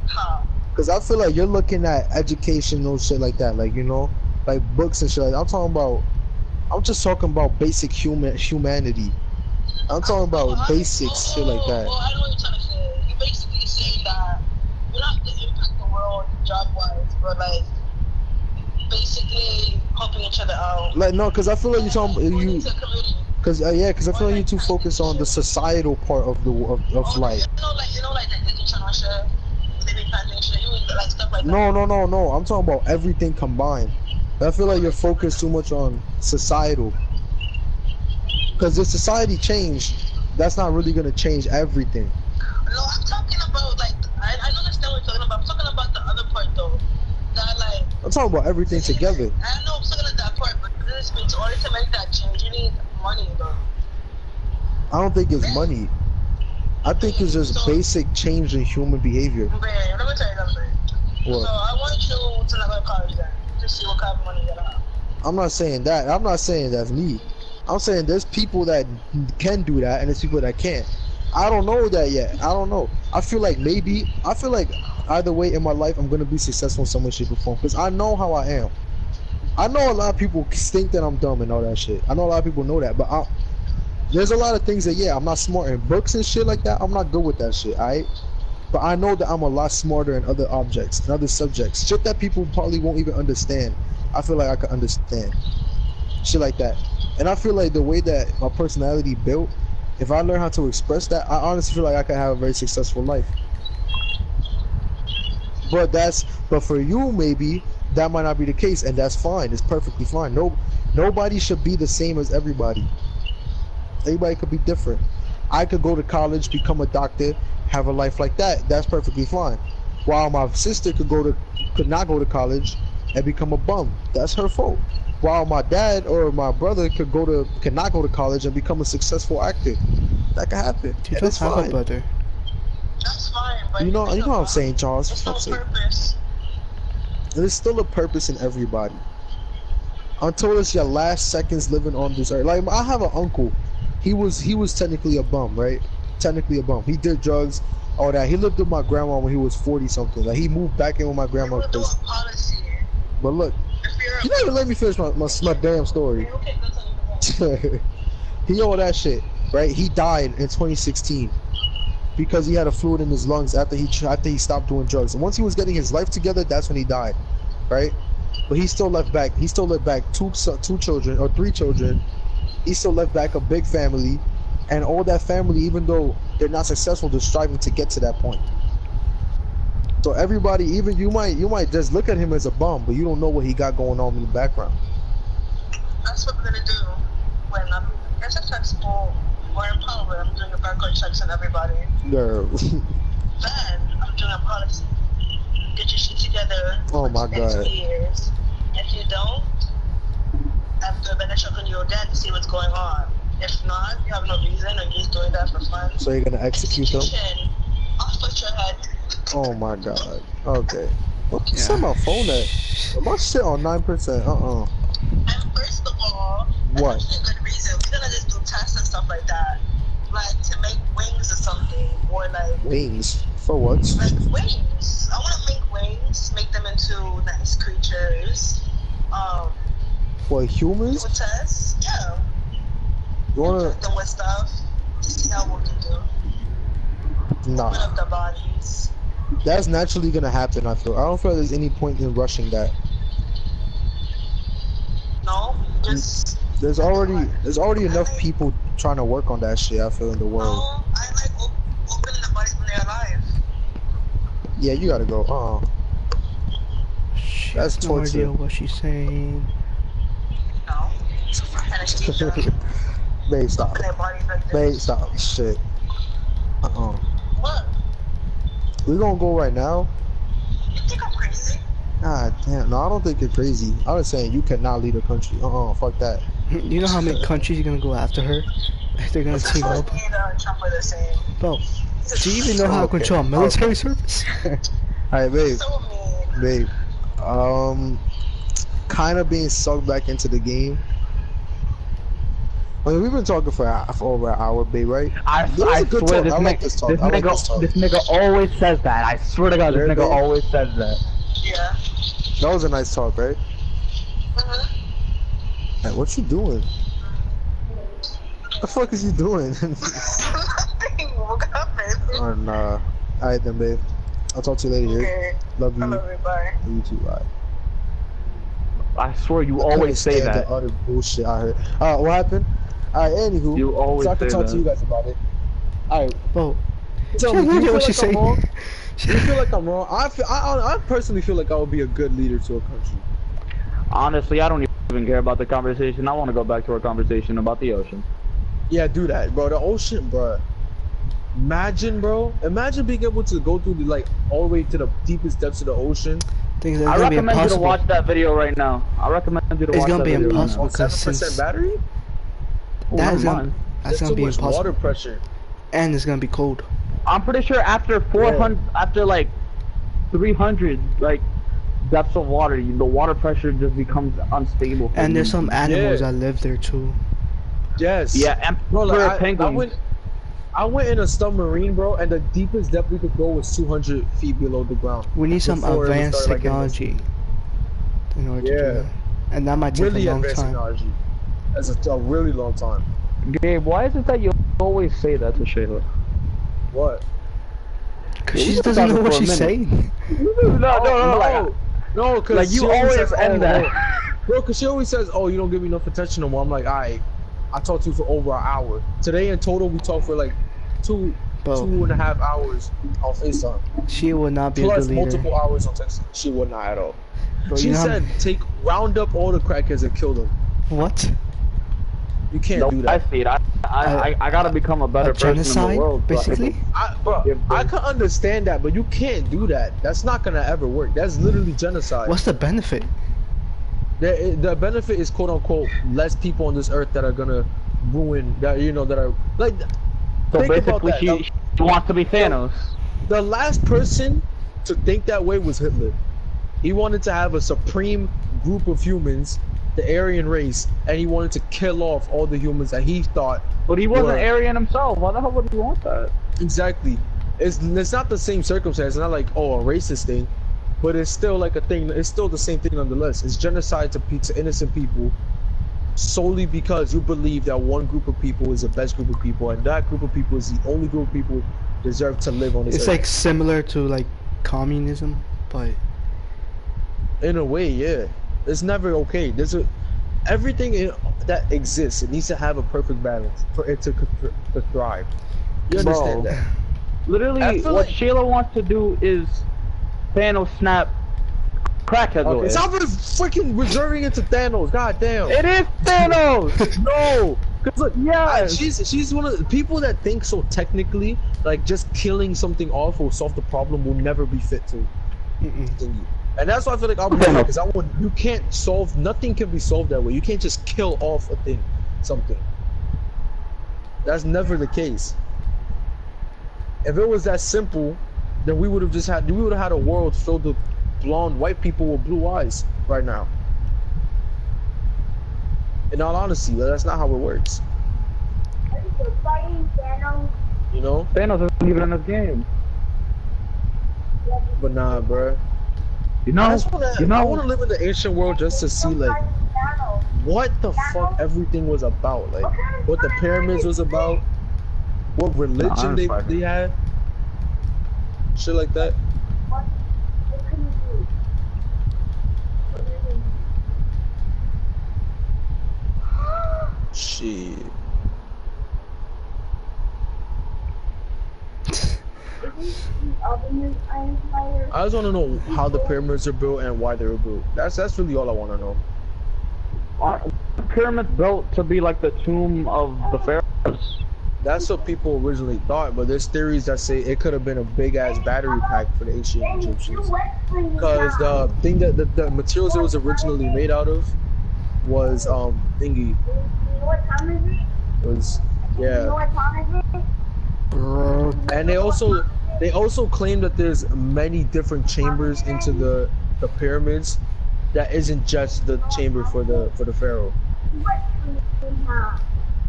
Huh. Cause I feel like you're looking at educational shit like that, like, you know, like books and shit. Like, I'm just talking about basic humanity. I'm talking about basic shit like that. Well, I know what you're trying to say. You basically saying that you don't have to impact the world job-wise, but like basically helping each other out. Like, no, cause I feel like you're talking Going you. into a community. Cause yeah, cause I feel like you're too focused on the societal part of the of life. You know, like the Disney Channel shit, Living Plantation, you like stuff like that. No. I'm talking about everything combined. I feel like you're focused too much on societal. Cause if society changed, that's not really gonna change everything. No, I'm talking about like I understand what you're talking about. I'm talking about the other part though. That like I'm talking about everything together. I know I'm talking about that part, but this means in order to make that change, you need money though. I don't think it's money. I think it's just basic change in human behavior. Man, let me tell you something. What? So I want you to not go to college then. Just see what kind of money you have. I'm not saying that. I'm not saying that's me. I'm saying there's people that can do that and there's people that can't. I don't know that yet. I don't know. I feel like either way in my life I'm gonna be successful in some way, shape, or form. Because I know how I am. I know a lot of people think that I'm dumb and all that shit. I know a lot of people know that, but there's a lot of things that, yeah, I'm not smart in books and shit like that. I'm not good with that shit, alright? But I know that I'm a lot smarter in other objects, in other subjects. Shit that people probably won't even understand. I feel like I can understand. Shit like that. And I feel like the way that my personality built, if I learn how to express that, I honestly feel like I can have a very successful life. But for you, maybe, that might not be the case, and that's fine. It's perfectly fine. Nobody should be the same as everybody. Everybody could be different. I could go to college, become a doctor, have a life like that. That's perfectly fine. While my sister could not go to college and become a bum. That's her fault. While my dad or my brother could not go to college and become a successful actor. That could happen. You don't have a brother. That's fine, but You know what I'm saying, Charles. There's For no fuck's sake. purpose. There's still a purpose in everybody. Until it's your last seconds living on this earth. Like, I have an uncle. He was technically a bum, right? Technically a bum. He did drugs, all that. He lived with my grandma when he was 40 something. Like, he moved back in with my grandma. People do a policy. But look, If you're you don't even let me finish my damn story. okay, that's all you can He all that shit, right? He died in 2016 because he had a fluid in his lungs after he stopped doing drugs. And once he was getting his life together, that's when he died, right? But he still left back two children or three children. He still left back a big family, and all that family, even though they're not successful, they're striving to get to that point. So everybody, even you might just look at him as a bum, but you don't know what he got going on in the background. That's what we're gonna do when I'm in successful or in power. I'm doing a background checks on everybody. Girl. Then I'm doing a policy. Get your shit together. Oh my for the next God. 2 years. If you don't, I'm gonna check on you again to see what's going on. If not, you have no reason, or you're just doing that for fun. So you're gonna execute them? Execution. I'll put your head. Oh my God. Okay. What's on my phone at? My shit on 9%. And first of all, What? that's actually a good reason. We're gonna just do tests and stuff like that. Like to make wings or something. Or like Wings. For what? wings. I wanna make wings, make them into nice creatures. For Do humans? a test. Yeah. You wanna? Inject them with stuff to see how well they do. Open Nah. up their bodies. That's naturally gonna happen, I feel. I don't feel there's any point in rushing that. No, just There's already enough people trying to work on that shit, I feel, in the world. no. I like opening the bodies when they're alive. Yeah, you gotta go. She That's has no idea torture. what she's saying. No. Anesthesia. Babe, stop. And their bodies like this. Babe, stop. Shit. What? We gonna go right now? You think I'm crazy? Ah, damn. No, I don't think you're crazy. I was saying you cannot lead a country. Fuck that. You know how many countries are gonna go after her? They're gonna team Trump up. and Trump are the same. Bro, do you even know how to control a military service? Alright, babe. So mean. Babe. Kind of being sucked back into the game. I mean, we've been talking for over an hour, babe, right? I This is a good swear talk. this I like this talk. I like this talk. nigga always says that. I swear to God, this Yeah, nigga babe. always says that. Yeah. That was a nice talk, right? Hey, what you doing? What the fuck is you doing? Nothing. What happened? Oh, nah. Alright then, babe. I'll talk to you later, yeah? Okay. Love you. I love you. Bye. Love you too, bye. I swear you I couldn't always say stand that. the other bullshit I heard. What happened? Alright, anywho. You always so I can say talk that. to you guys about it. Alright, Bro, tell she me, do heard you what feel she like I'm said. wrong? Do you feel like I'm wrong? I personally feel like I would be a good leader to a country. Honestly, I don't even care about the conversation. I want to go back to our conversation about the ocean. Yeah, do that, bro. The ocean, bro. Imagine, bro. Imagine being able to go through all the way to the deepest depths of the ocean. things I are gonna be recommend you to impossible. watch that video right now. I recommend you to It's watch gonna that be video impossible. right now. On Because 7% since- battery? Oh, That never is gonna, mind. that's There's gonna too be much impossible. water pressure. And it's gonna be cold. I'm pretty sure after 400, after like 300, like depths of water, the water pressure just becomes unstable. for And there's you. some animals Yeah. that live there too. Yes. Yeah, and Bro, like, penguins. I went in a submarine, bro, and the deepest depth we could go was 200 feet below the ground. We need some Before it advanced started, like, technology in order to do Yeah. that. And that might take Really a long advanced time. technology. That's a really long time. Gabe, why is it that you always say that to Shayla? What? Cause Yeah, we she can doesn't talk know what for a she's minute. saying. No, cause Like, you she always says, end that. Bro, cause she always says, "Oh, you don't give me enough attention no more." I'm like, "I talked to you for over an hour. Today in total, we talked for like two Bro, 2.5 hours on FaceTime, she will not be plus a good leader. multiple hours on text. She would not at all. Bro, She you know how- said, round up all the crackheads and kill them. what? You can't No, do I that. see it. I gotta become a better A person in genocide, the world. basically? Bro, Yeah, I bro. can understand that, but you can't do that. That's not gonna ever work. That's literally genocide. What's the benefit? The benefit is quote unquote less people on this earth that are gonna ruin that, that are like. So think about basically, that. she wants to be Thanos. The last person to think that way was Hitler. He wanted to have a supreme group of humans, the Aryan race, and he wanted to kill off all the humans that he thought. But he wasn't were- Aryan himself. Why the hell would he want that? Exactly. It's not the same circumstance. It's not like, oh, a racist thing, but it's still like a thing. It's still the same thing nonetheless. It's genocide to innocent people solely because you believe that one group of people is the best group of people, and that group of people is the only group of people deserve to live on this It's earth. like similar to like communism, but In a way, yeah. It's never okay. Everything that exists, it needs to have a perfect balance for it to thrive. You understand Bro. that? Literally, I what feel like- Shayla wants to do is Thanos snap crackheads away. It's not freaking reserving it to Thanos. God damn. It is Thanos. No. Cause look, Yes. she's one of the people that think so technically, like just killing something off will solve the problem will never be fit to. mm-mm. And that's why I feel like I'll be Thanos. because you can't solve, nothing can be solved that way. You can't just kill off a thing, something. That's never the case. If it was that simple, then we would have had a world filled with blonde white people with blue eyes right now. In all honesty, that's not how it works. You know? Thanos isn't even in this game. But nah, bruh. You know? I wanna live in the ancient world just to see like what the fuck everything was about, like what the pyramids was about, what religion they had, shit like that. Shit. I just want to know how the pyramids are built and why they were built. That's really all I want to know. pyramids built to be like the tomb of the pharaohs? That's what people originally thought, but there's theories that say it could have been a big ass battery pack for the ancient Egyptians. Because the thing that the materials it was originally made out of was thingy. Was Bro, and they also claim that there's many different chambers into the pyramids that isn't just the chamber for the pharaoh.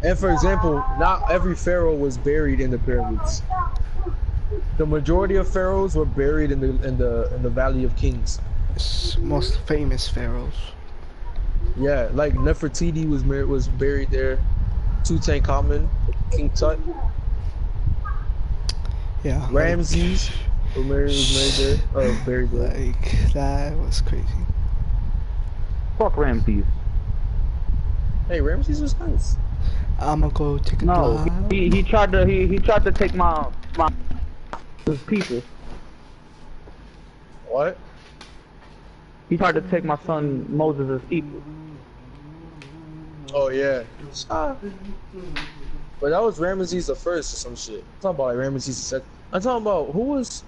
And for example, not every pharaoh was buried in the pyramids. The majority of pharaohs were buried in the Valley of Kings. it's most famous pharaohs. Yeah, like Nefertiti was buried there. Tutankhamun, King Tut, Yeah. Ramses was buried there. Like that was crazy. Fuck Ramses. Hey, Ramses was nice. I'ma go take a No, dive. he tried to take my his people. What? He tried to take my son Moses' people. Oh yeah. But that was Ramesses the first or some shit. I'm talking about like Ramesses the second. I'm talking about who was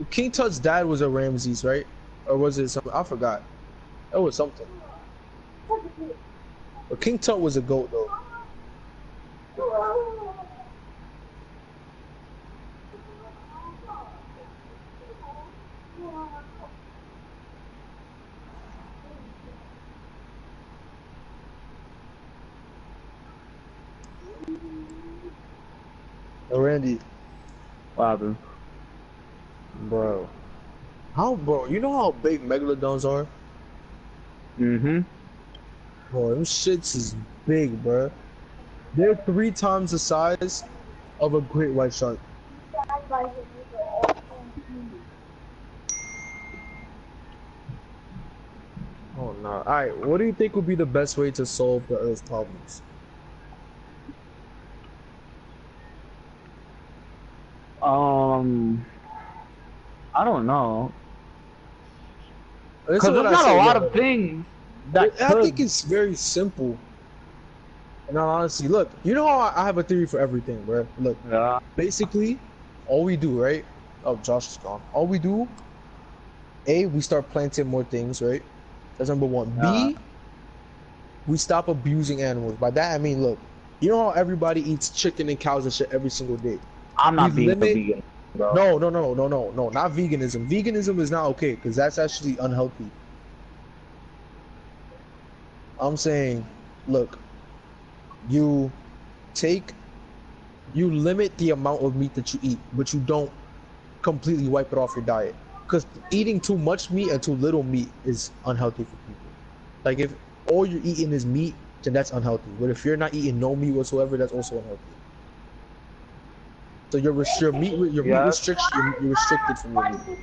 King Tut's dad was a Ramses, right? Or was it something? I forgot. That was something. But King Tut was a goat though. Yo, Randy, What happened? bro. Bro, you know how big megalodons are? Mm-hmm. Bro, them shits is big, bro. They're 3 times the size of a great white shark. Oh no. Alright, what do you think would be the best way to solve the Earth's problems? I don't know. This is Because what there's I not say, a lot yo. of things that I could. think it's very simple. And honestly, look, you know how I have a theory for everything, bro. Look, Yeah. basically, all we do, right? Oh, Josh is gone. All we do, A, we start planting more things, right? That's number one. B, we stop abusing animals. By that I mean, look, you know how everybody eats chicken and cows and shit every single day. I'm not We being a limit- vegan, bro. No, not veganism. Veganism is not okay because that's actually unhealthy. I'm saying, look, you limit the amount of meat that you eat, but you don't completely wipe it off your diet. Because eating too much meat and too little meat is unhealthy for people. Like if all you're eating is meat, then that's unhealthy. But if you're not eating no meat whatsoever, that's also unhealthy. So your meat restriction, you're restricted from your meat.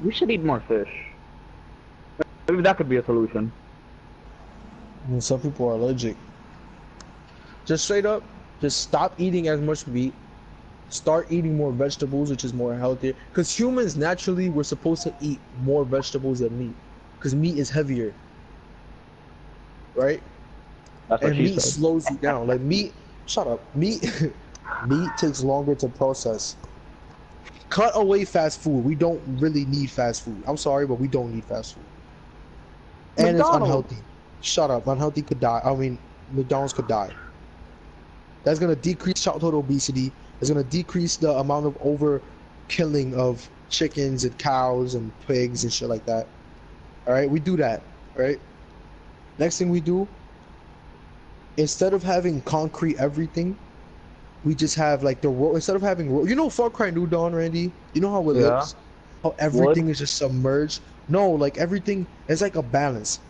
We should eat more fish. Maybe that could be a solution. I mean, some people are allergic. Just straight up, just stop eating as much meat. Start eating more vegetables, which is more healthier. Because humans naturally we're supposed to eat more vegetables than meat. Because meat is heavier, right? That's what And she meat said. slows you down. Like meat, shut up. Meat takes longer to process. Cut away fast food. We don't really need fast food. I'm sorry, but we don't need fast food. And it's McDonald's. unhealthy. Shut up. Unhealthy could die. I mean, McDonald's could die. That's gonna decrease childhood obesity. It's gonna decrease the amount of overkilling of chickens and cows and pigs and shit like that. All right, we do that. All right. Next thing we do, instead of having concrete everything, we just have like the road. Instead of having road, you know, Far Cry New Dawn, Randy. You know how it Yeah. looks. How everything is just submerged. No, like everything is like a balance.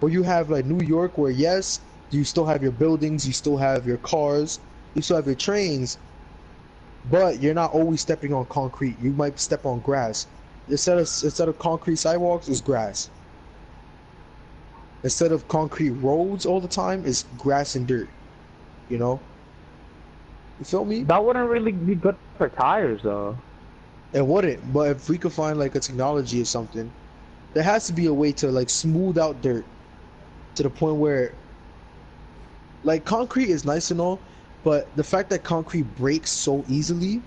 Where you have like New York, where yes, you still have your buildings, you still have your cars, you still have your trains, but you're not always stepping on concrete. You might step on grass. Instead of concrete sidewalks, it's grass. instead of concrete roads all the time, it's grass and dirt. You know? You feel me? That wouldn't really be good for tires, though. It wouldn't, but if we could find like a technology or something, there has to be a way to like smooth out dirt to the point where like concrete is nice and all, but the fact that concrete breaks so easily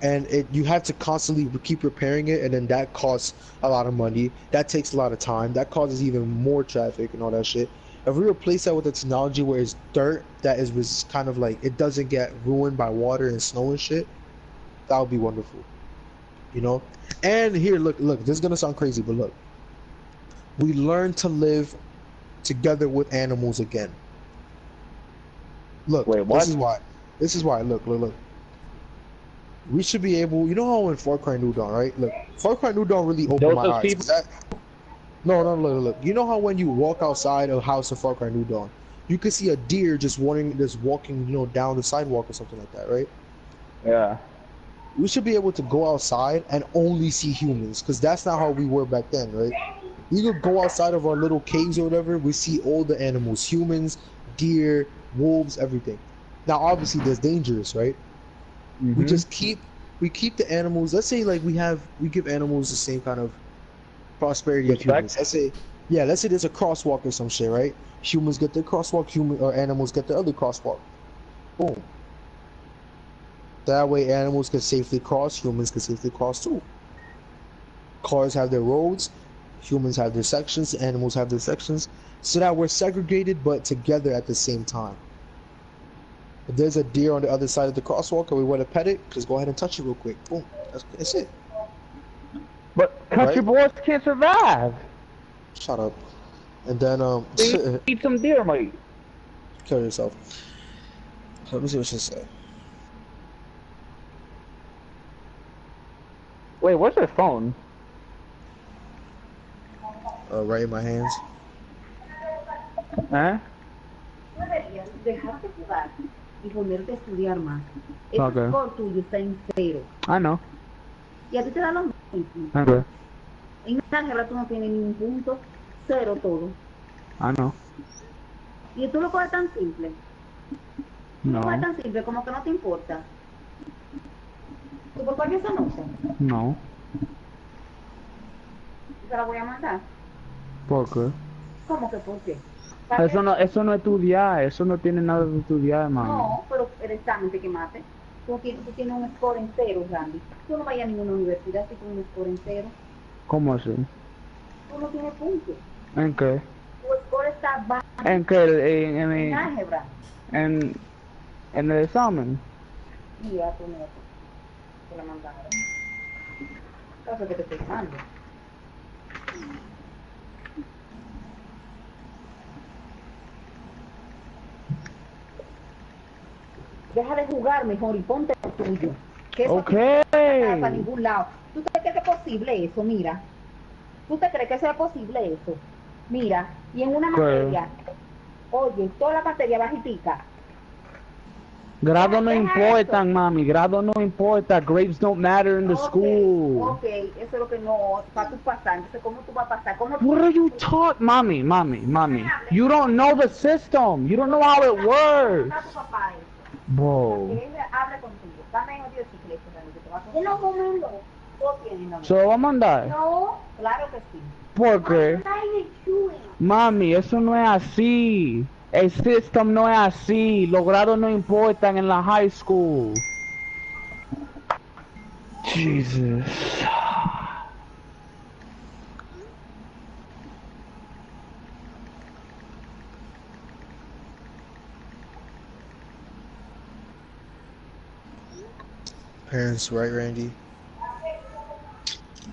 and you have to constantly keep repairing it, and then that costs a lot of money, that takes a lot of time, that causes even more traffic and all that shit. If we replace that with a technology where it's dirt that is kind of like it doesn't get ruined by water and snow and shit, that would be wonderful. You know? And here, look, this is gonna sound crazy, but look. We learn to live together with animals again. Look, Wait, what? This is why, look. We should be able, you know how in Far Cry New Dawn, right? Look, Far Cry New Dawn really opened my eyes. 'Cause no, look. You know how when you walk outside a house in Far Cry New Dawn, you can see a deer just walking, you know, down the sidewalk or something like that, right? Yeah. We should be able to go outside and only see humans, because that's not how we were back then, right? We could go outside of our little caves or whatever, we see all the animals, humans, deer, wolves, everything. Now, obviously, there's dangers, right? Mm-hmm. We keep the animals, let's say like we give animals the same kind of prosperity of humans. Let's say there's a crosswalk or some shit, right? Humans get their crosswalk, or animals get the other crosswalk. Boom. That way animals can safely cross, humans can safely cross too. Cars have their roads, humans have their sections, animals have their sections, so that we're segregated but together at the same time. If there's a deer on the other side of the crosswalk and we want to pet it, just go ahead and touch it real quick. Boom. That's it. But country boys can't survive. Shut up. And then Eat some deer, mate. kill yourself. Let me see what she said. Wait, where's your phone? Right in my hands. Huh? Deberías dejar de jugar y ponerte a estudiar más. Ese Okay. score tuyo está en 0. I know. Y a ti te da lo mismo. Okay. En álgebra tú no tienes ni un punto, 0 todo. I know. Y tú lo coges tan simple. Tú No. lo coges tan simple como que no te importa. ¿Tu papá vio esa nota? No. Te la voy a mandar. ¿Por qué? ¿Cómo que por qué? Eso no es estudiar, eso no tiene nada de estudiar, mami. No, pero el examen te quemaste. Tú tienes un score en 0, Randy. Tú no vayas a ninguna universidad si tienes un score en 0. ¿Cómo así? Tú no tienes puntos. ¿En qué? Tu score está bajo ¿En qué? en álgebra. En el examen. Mira tu nota. Te la mandaron. Caso que te estoy dando. Deja de jugar mejor y ponte lo tuyo. Que eso Ok. no va para ningún lado. ¿Tú te crees que es posible eso? Mira. ¿Tú te crees que sea posible eso? Mira. Y en una ¿Qué? materia. Oye, toda la materia bajitica. Grado no Deja importan, eso. mami. Grado no importa. Grades don't matter in the school. Ok, eso es lo que no. Para tú pasar. Entonces, ¿cómo tú vas a pasar? ¿Cómo tú What are you talking, mommy? You don't know the system. You don't know how it works. Está tu papá eso. Bro. Que él hable contigo. Dame en odio de chiclete, que te va a comer. No, comiendo. ¿Tú tienes nombre? ¿Se lo va a mandar? No, claro que sí. ¿Por qué? Mami, eso no es así. El system no es así. Los grados no importan en la high school. Jesus. Parents, right, Randy?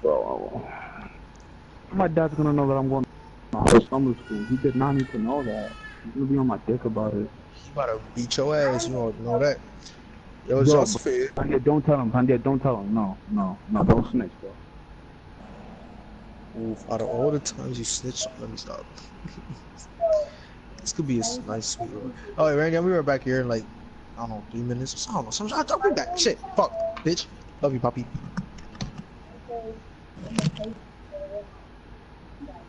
Bro. My dad's gonna know that I'm going to summer school. He did not need to know that. He's gonna be on my dick about it. He about to beat your ass, you know that. Yo, Josephine. Pandya, don't tell him. Pandya, don't tell him. No, don't snitch, bro. Oof, out of all the times you snitched, let me stop. This could be a nice sweet one. Oh, wait, Randy, I'll be right back here in like, I don't know, 3 minutes or something. I'll be back. Shit, fuck, bitch. Love you, puppy.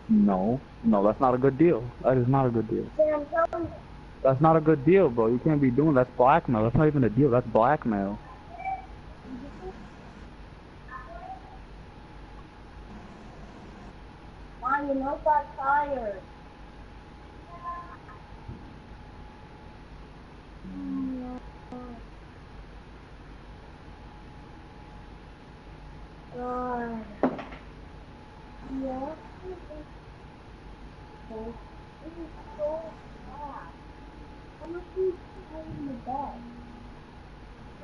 No, that's not a good deal. That is not a good deal. That's not a good deal, bro. You can't be doing that's blackmail. That's not even a deal. That's blackmail. Mom, you know got tired. God. Yeah. This is so bad. How much do you pay in the bed?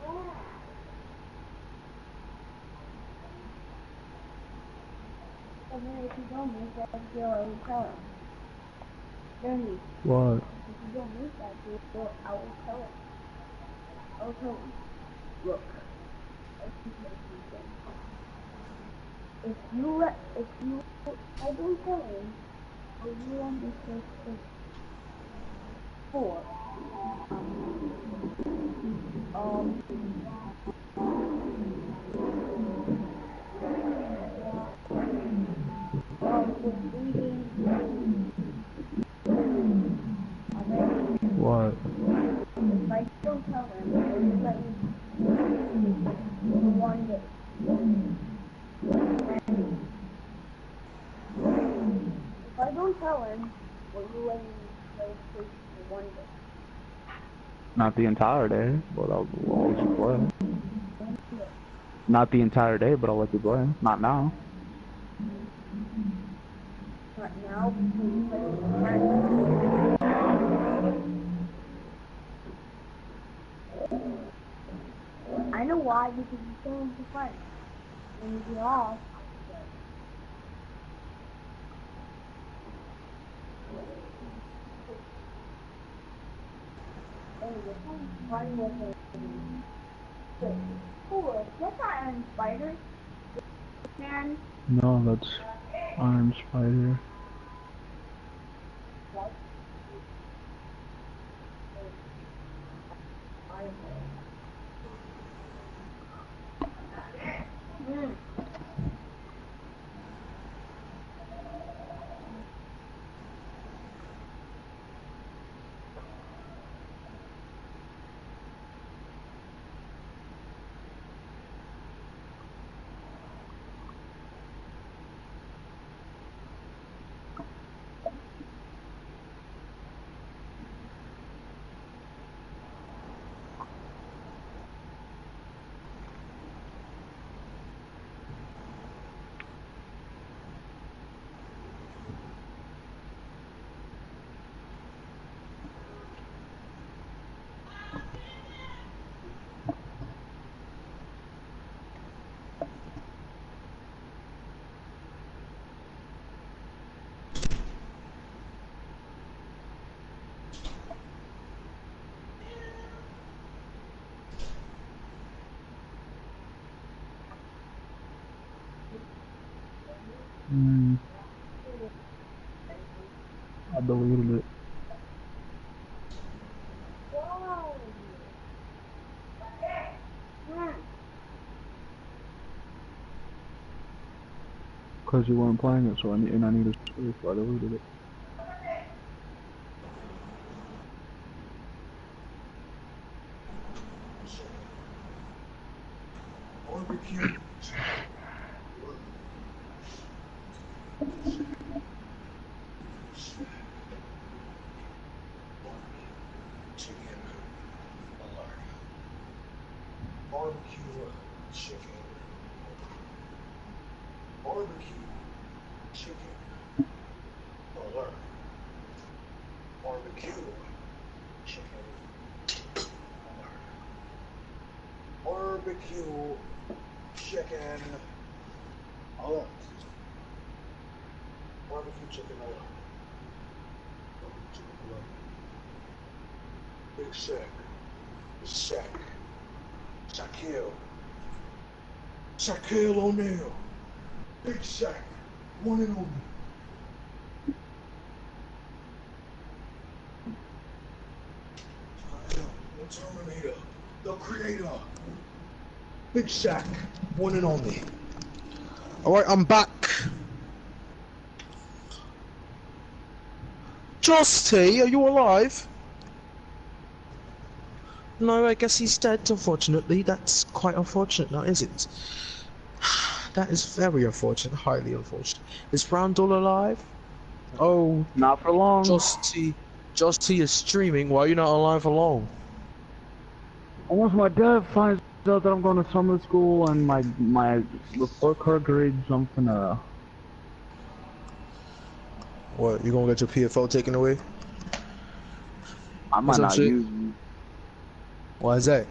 Yeah. And then if you don't make that deal, I will tell him. Then What? if you don't make that deal, I will tell him. I will tell him. Look. If I don't tell him, will you understand for the 3 days What? if I don't tell him, will you let me for 1 day? If I don't tell him, will you let me play for 1 day? Not the entire day, but I'll let you play. Not the entire day, but I'll let you play. Not now. Not now, because you play with your friends. I know why, because you play with your friends. When you get off, run with it. Wait, cool. That's not Iron Spider. Man. No, that's Iron Spider. What? I deleted it. Because you weren't playing it, so I needed space, so I deleted it. Barbecue. Chicken alert. Barbecue chicken. Barbecue chicken alert. Barbecue chicken alert. Barbecue chicken alert. Barbecue chicken alert. Barbecue chicken alert. Big Shaq. Shaquille O'Neal. Big Shaq. One and only. The Terminator. The Creator. Big Shaq. One and only. Alright, I'm back. Justy, are you alive? No, I guess he's dead, unfortunately. That's quite unfortunate now, is it? That is very unfortunate, highly unfortunate. Is Brandel alive? Oh, Not for long. Justy is streaming. Why are you not alive alone? Once my dad finds out that I'm going to summer school and my report card grades, I'm gonna... What, you gonna get your PFO taken away? I might some not shit? use it. Why is that?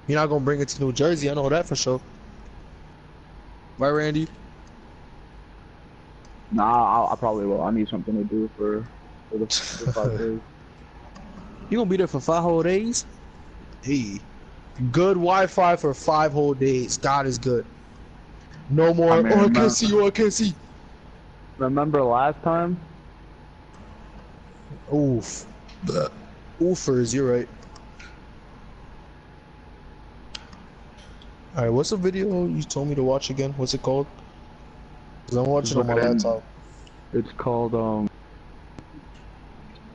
You're not gonna bring it to New Jersey, I know that for sure. Right, Randy? Nah, I probably will. I need something to do for the 5 days. You gonna be there for 5 whole days? Hey, good Wi-Fi for 5 whole days. God is good. No more. I mean, I can't see you. I can't see. Remember last time? Oof. Oofers, you're right. Alright, what's the video you told me to watch again? What's it called? 'Cause I'm watching on my laptop. It's called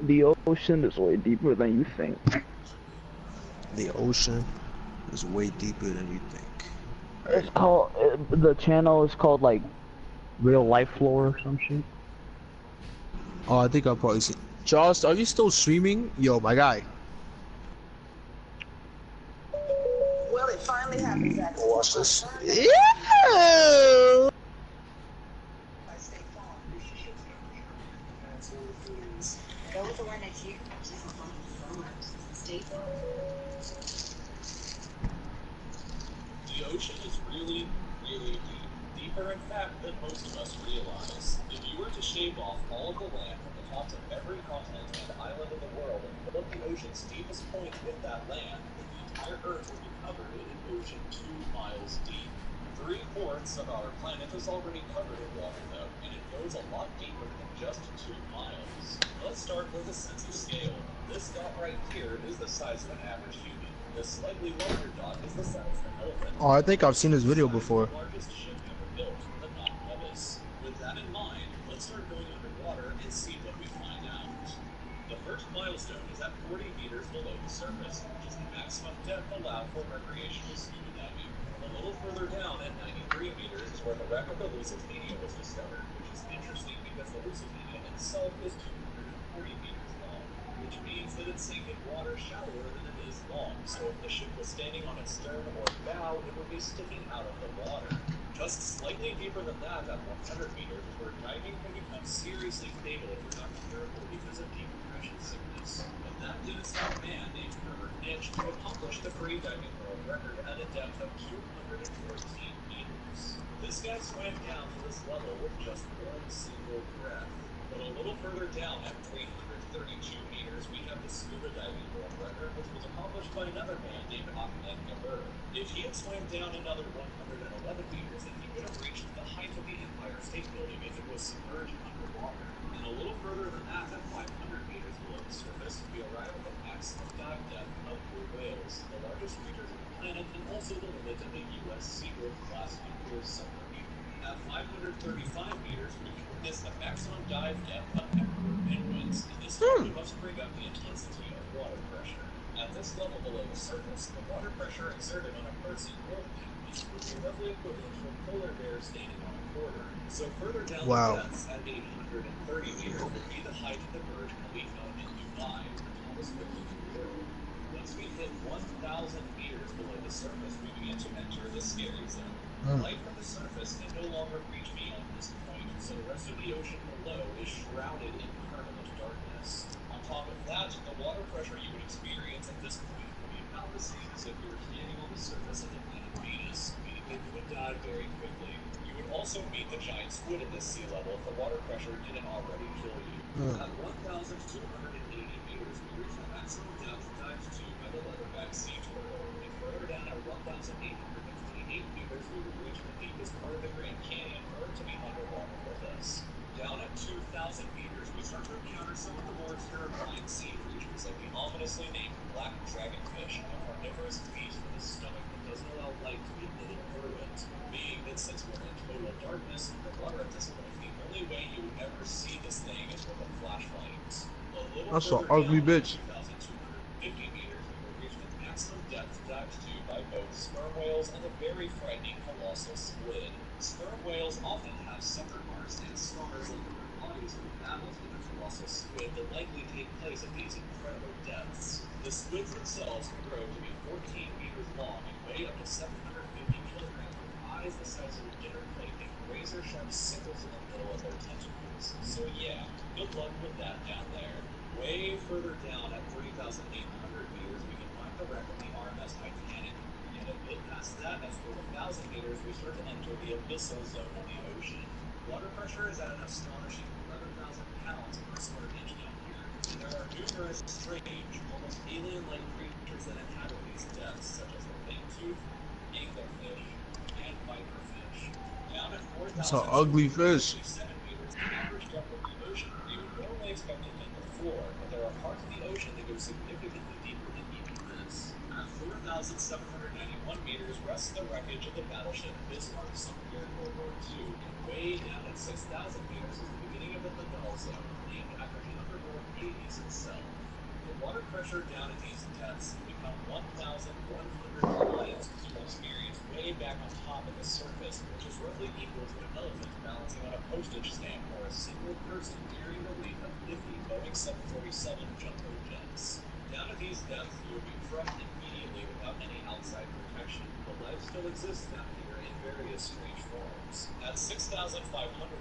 The Ocean is Way Deeper Than You Think. The ocean is way deeper than you think. It's called the channel is called like Real Life Floor or some shit. Oh, I think I'll probably see. Josh, are you still streaming? Yo, my guy. Well, it finally happened, Zach. Watch this. Yeah! By State Farm. Go with the one that's you. State Farm. The ocean is really, really deep. Deeper, in fact, than most of us realize. If you were to shave off all of the land from the tops of every continent and island in the world and fill up the ocean's deepest point with that land, the entire Earth would be covered in an ocean 2 miles deep. 3/4 of our planet is already covered in water, though, and it goes a lot deeper than just 2 miles. Let's start with a sense of scale. This dot right here is the size of an average human. The slightly larger dot is the size of an elephant. Oh, I think I've seen this video before. The largest ship ever built, the Mount Nevis. With that in mind, let's start going underwater and see what we find out. The first milestone is at 40 meters below the surface, which is the maximum depth allowed for recreational scuba diving. A little further down at 93 meters is where the wreck of the Lusitania was discovered, which is interesting because the Lusitania itself is 240 meters long, which means that it sank in water shallower than it is long, so if the ship was standing on its stern or bow, it would be sticking out of the water. Just slightly deeper than that, at 100 meters, is where diving can become seriously fatal if you're not careful because of decompression sickness. And that didn't stop a man named Herbert Nitsch to accomplish the free diving world record at a depth of 214 meters. This guy swam down to this level with just one single breath. But a little further down at 332 meters, we have the scuba diving world record, which was accomplished by another man named Ahmed Gabur. If he had swam down another 111 meters, then he would have reached the height of the Empire State Building if it was submerged underwater. And a little further than that, at 500 meters below the surface, we arrive at the maximum dive depth of blue whales, the largest creatures on the planet, and also the limit of the U.S. Seaworld class nuclear submarine. At 535 meters, we can witness the maximum dive depth of emperor penguins, and this time we must bring up the intensity of water pressure. At this level below the surface, the water pressure exerted on a person or penguin would be roughly equivalent to a polar bear standing on a quarter. So further down the depths, at 830 meters, would be the height of the Burj Khalifa in Dubai, the tallest building in the world. Once we hit 1,000 meters below the surface, we begin to enter the scary zone. Light from the surface can no longer reach beyond this point, so the rest of the ocean below is shrouded in permanent darkness. On top of that, the water pressure you would experience at this point would be about the same as if you were standing on the surface of the planet Venus, meaning that you would die very quickly. You would also meet the giant squid at this sea level if the water pressure didn't already kill you. At 1,280 meters, we reach the maximum depth dived to by the leatherback sea turtle, and further down at 1,828 meters, we would reach the deepest part of the Grand Canyon for it to be underwater with us. Down at 2,000 meters, we start to encounter some of the more terrifying sea creatures, like the ominously named black dragonfish, a carnivorous beast with a stomach that doesn't allow light to be admitted through it. Being that since we're in total darkness, the water at this point, the only only way you would ever see this thing is with a flashlight. A little That's an further ugly down, bitch. 2,250 meters, we will reach the maximum depth dived to by both sperm whales and the very frightening colossal squid. Sperm whales often have sucker marks and scars on their bodies from battles with the colossal squid that likely take place at these incredible depths. The squids themselves can grow to be 14 meters long and weigh up to 750 kilograms, with eyes the size of a dinner plate and razor-sharp sickles in the middle of their tentacles. So yeah, good luck with that down there. Way further down at 3,800 meters, we can find the wreck of the RMS Titanic. And a bit past that, at 4,000 meters, we start to enter the abyssal zone of the ocean. Water pressure is at an astonishing 11,000 pounds per square inch down here. And there are numerous strange, almost alien-like creatures that inhabit these depths, such as the fang-tooth, anglerfish, and viperfish. Down at 4,000 That's an ugly fish. 7 meters, the average depth of the ocean, you would normally expect to hit the floor, but there are parts of the ocean that go significantly deeper than even this. At 4,791 meters rests the wreckage of the battleship Bismarck, sunk during World War II, and way down at 6,000 meters is the beginning of the Liddell Zone, named after the underworld Hades itself. The water pressure down at these depths will become 1,100 times to experience way back on top of the surface, which is roughly equal to an elephant balancing on a postage stamp or a single person carrying the weight of 50 Boeing 747 jumbo jets. Down at these depths, you will be crushed immediately without any outside protection, but life still exists down here in various strange forms. At 6,500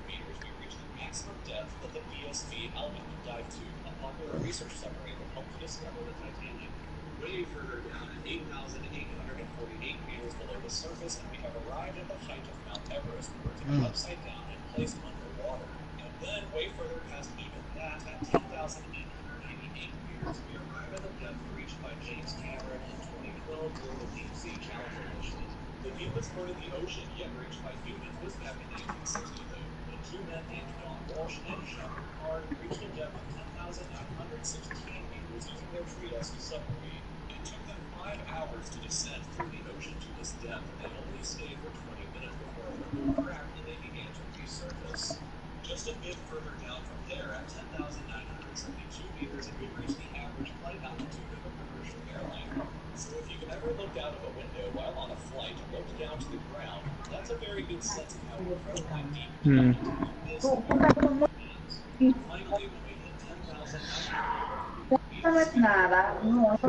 meters, we reach the maximum depth that the BSV Albion could dive to, a popular research submarine that helped to discover the Titanic. Way further down at 8,848 meters below the surface, and we have arrived at the height of Mount Everest, where it's been upside down and placed underwater. And then, way further past even that, at 10,888 meters, we arrive at the depth reached by James Cameron in 2012 during the Deep Sea Challenger mission. The deepest part of the ocean yet reached by humans was back in 1960, though, when two men named Don Walsh and Jacques Picard reached a depth of 10,916 meters using their Trieste submarine. It took them 5 hours to descend through the ocean to this depth, and only stayed for 20 minutes before a window cracked and they began to resurface. Just a bit further down from there, at 10,972 meters, and we reach the average flight altitude of a commercial airline. So if you can ever look out of a window while on a flight and look down to the ground, that's a very good sense of how incredibly deep the altitude is. Finally, when we hit 10,900 No es nada, no es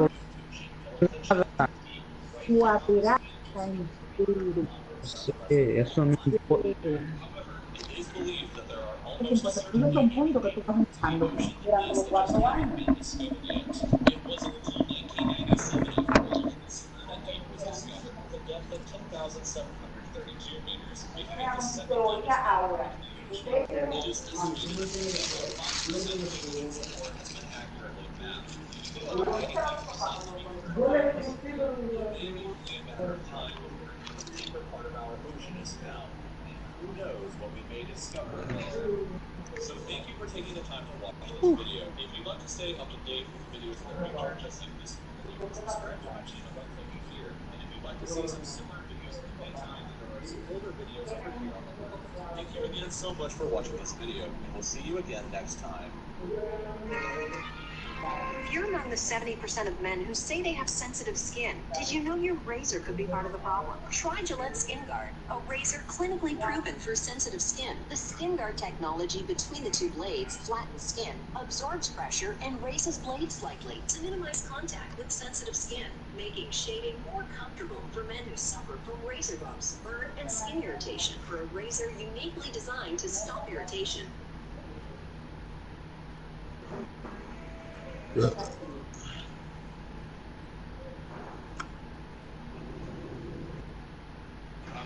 guapira en espíritu. Sí, eso no importa. It is believed that there are Es almost a certain un punto que tú estás usando durante los 4 años. It wasn't until 1987 that deep was discovered with a depth of 10,732 meters, making it the second deepest Ahora. It is estimated that 5% of the ocean's floor has been accurately mapped. The other 85% to be confirmed. It may be a matter of time before the deeper part of our ocean is found, and who knows what we may discover there. So thank you for taking the time to watch this video. If you'd like to stay up to date with videos in the future, just like this video, you can subscribe to my channel by clicking here. And if you'd like to see some similar videos in the meantime, there are some older videos over here on the wall. Thank you again so much for watching this video, and we'll see you again next time. If you're among the 70% of men who say they have sensitive skin, did you know your razor could be part of the problem? Try Gillette Skin Guard, a razor clinically proven for sensitive skin. The Skin Guard technology between the two blades flattens skin, absorbs pressure, and raises blades slightly to minimize contact with sensitive skin, making shaving more comfortable for men who suffer from razor bumps, burn, and skin irritation for a razor uniquely designed to stop irritation. An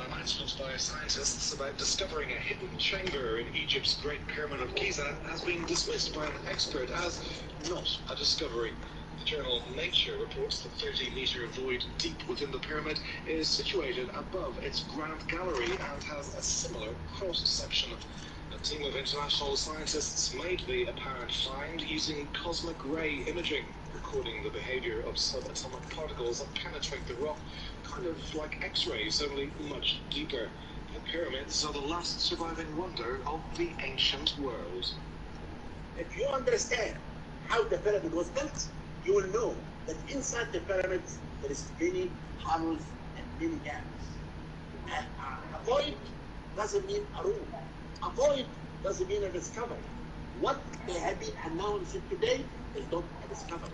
announcement by scientists about discovering a hidden chamber in Egypt's Great Pyramid of Giza has been dismissed by an expert as not a discovery. The journal Nature reports the 30-meter void deep within the pyramid is situated above its Grand Gallery and has a similar cross-section. A team of international scientists made the apparent find using cosmic ray imaging, recording the behavior of subatomic particles that penetrate the rock, kind of like X-rays, only much deeper. The pyramids are the last surviving wonder of the ancient world. If you understand how the pyramid was built, you will know that inside the pyramids there is many hollows and many gaps. And a void doesn't mean a room. A void doesn't mean a discovery. What they have been announcing today is not a discovery.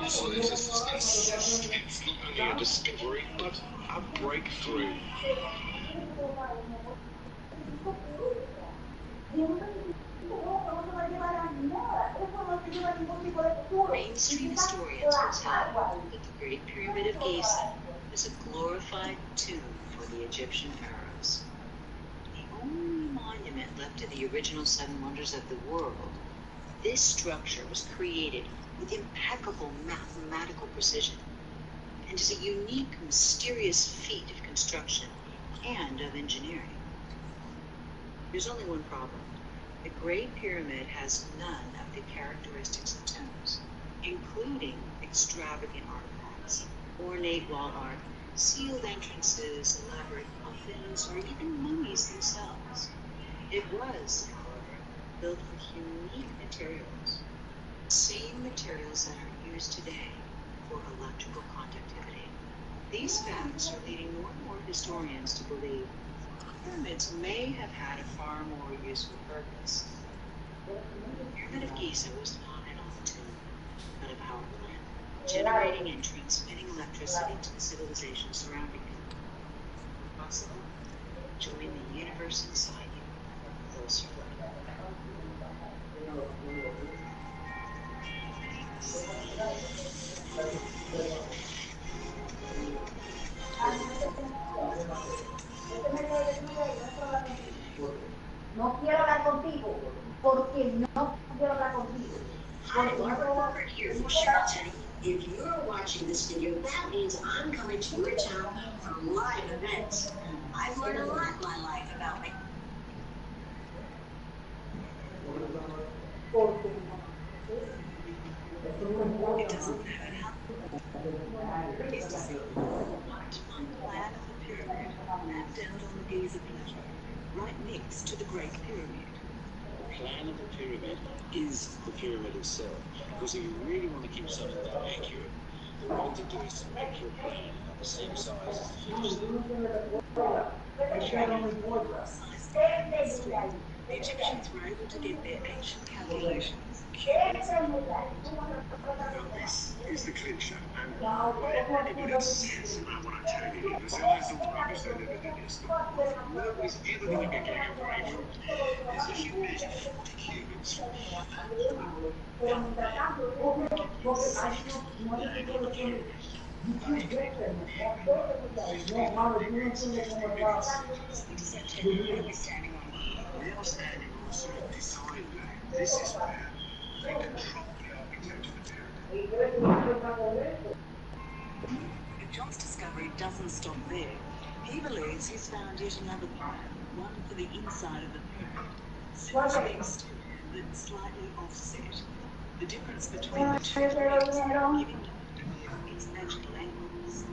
Scientists insist it's not only a discovery, but a breakthrough. Mainstream historians will tell you that the Great Pyramid of Giza is a glorified tomb for the Egyptian pharaohs. The only monument left of the original seven wonders of the world, this structure was created with impeccable mathematical precision and is a unique, mysterious feat of construction and of engineering. There's only one problem. The Great Pyramid has none of the characteristics of tombs, including extravagant artifacts, ornate wall art, sealed entrances, elaborate coffins, or even mummies themselves. It was, however, built with unique materials, the same materials that are used today for electrical conductivity. These facts are leading more and more historians to believe pyramids may have had a far more useful purpose. The Pyramid of Giza was not an old tomb, but a power plant, generating and transmitting electricity to the civilization surrounding it. If possible, join the universe inside you, closer. No quiero hablar contigo, porque no quiero hablar contigo. Hi, Barbara Robert here from Sheraton. If you're watching this video, that means I'm coming to your town for live events. I've learned a lot in my life about me. It doesn't matter how it's to see one plan of the pyramid mapped out on the Giza plateau, right next to the Great Pyramid. The plan of the pyramid is the pyramid itself, because if you really want to keep something that accurate, the way to do is to make your plan the same size as the finished thing. The Egyptians were able to get their ancient calculations. Now this is the clincher, and whatever anybody says about what I tell you, there's always the rubbish they never did this. Nobody's ever going to get getting a break from is if you measure 40 cubits from here we are standing on a sort of design line. This is where they control the architecture of the pyramid. But John's discovery doesn't stop there. He believes he's found yet another plan, one for the inside of the pyramid. Similar fixed, but slightly offset. The difference between the two pyramids giving its magical angles.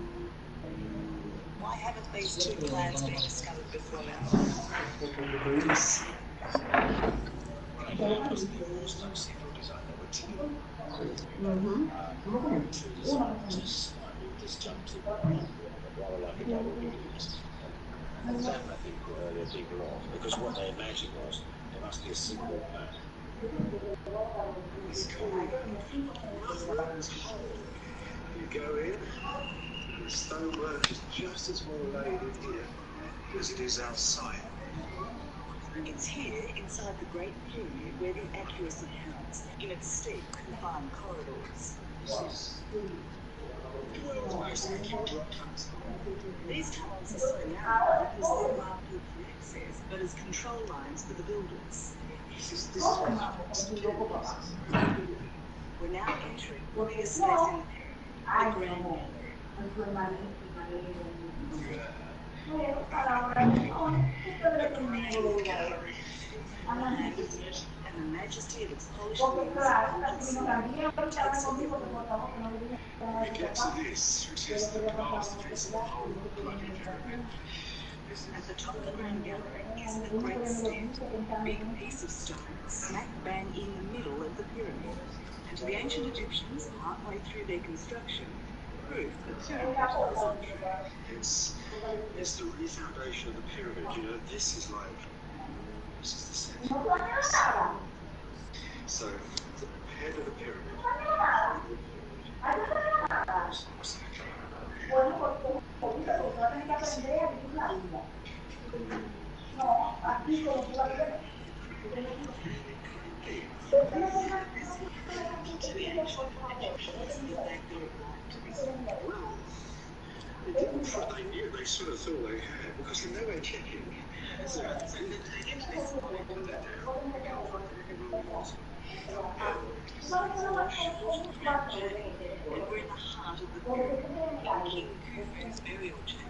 Why haven't these two plans been discovered before now? Right, was the first several design number 2. Two designers just jumped in rather like a double unit. And then I think they're people off, because what they imagined was there must be a single plan. This you go in, and the stonework is just as well laid in here as it is outside. It's here, inside the Great Pyramid, where the accuracy counts, in its steep, confined corridors. This is the world's most accurate rock cut. These tunnels are so narrow because they're marked not for access, but as control lines for the builders. This is what happens to pyramids. We're now entering the biggest space in the pyramid, the Grand Gallery. And the majesty of its polished walls takes a living. We get to this, which is the masterpiece of the whole bloody pyramid. At the top of the main gallery is the Great Stand, a big piece of stone smack bang in the middle of the pyramid. And to the ancient Egyptians, partway through their construction, proof the pyramid was untrue. It's the re-foundation of the pyramid, you know. This is the center. So, the head of the pyramid. They knew, they sort of thought they had, because there's no way checking. So, they get to this point, put that down, and go for it. And we're in the heart of the pyramid, in King Khufu's burial chamber.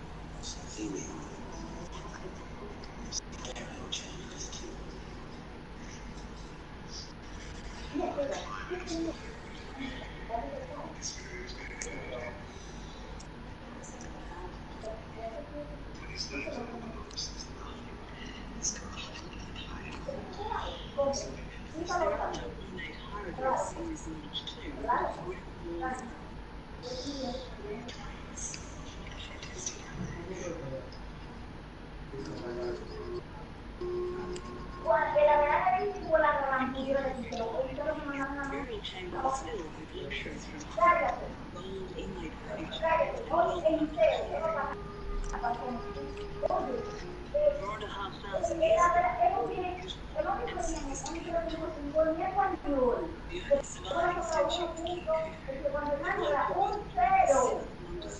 There are ornate hieroglyphs in this image too, with wooden walls. Burial chamber is filled with luxuries from home, gold inlaid furniture, and gold ornaments. 4,500 years ago, and sophisticated. The only surviving statue of King Khufu, and local one of the 7 wonders of the world,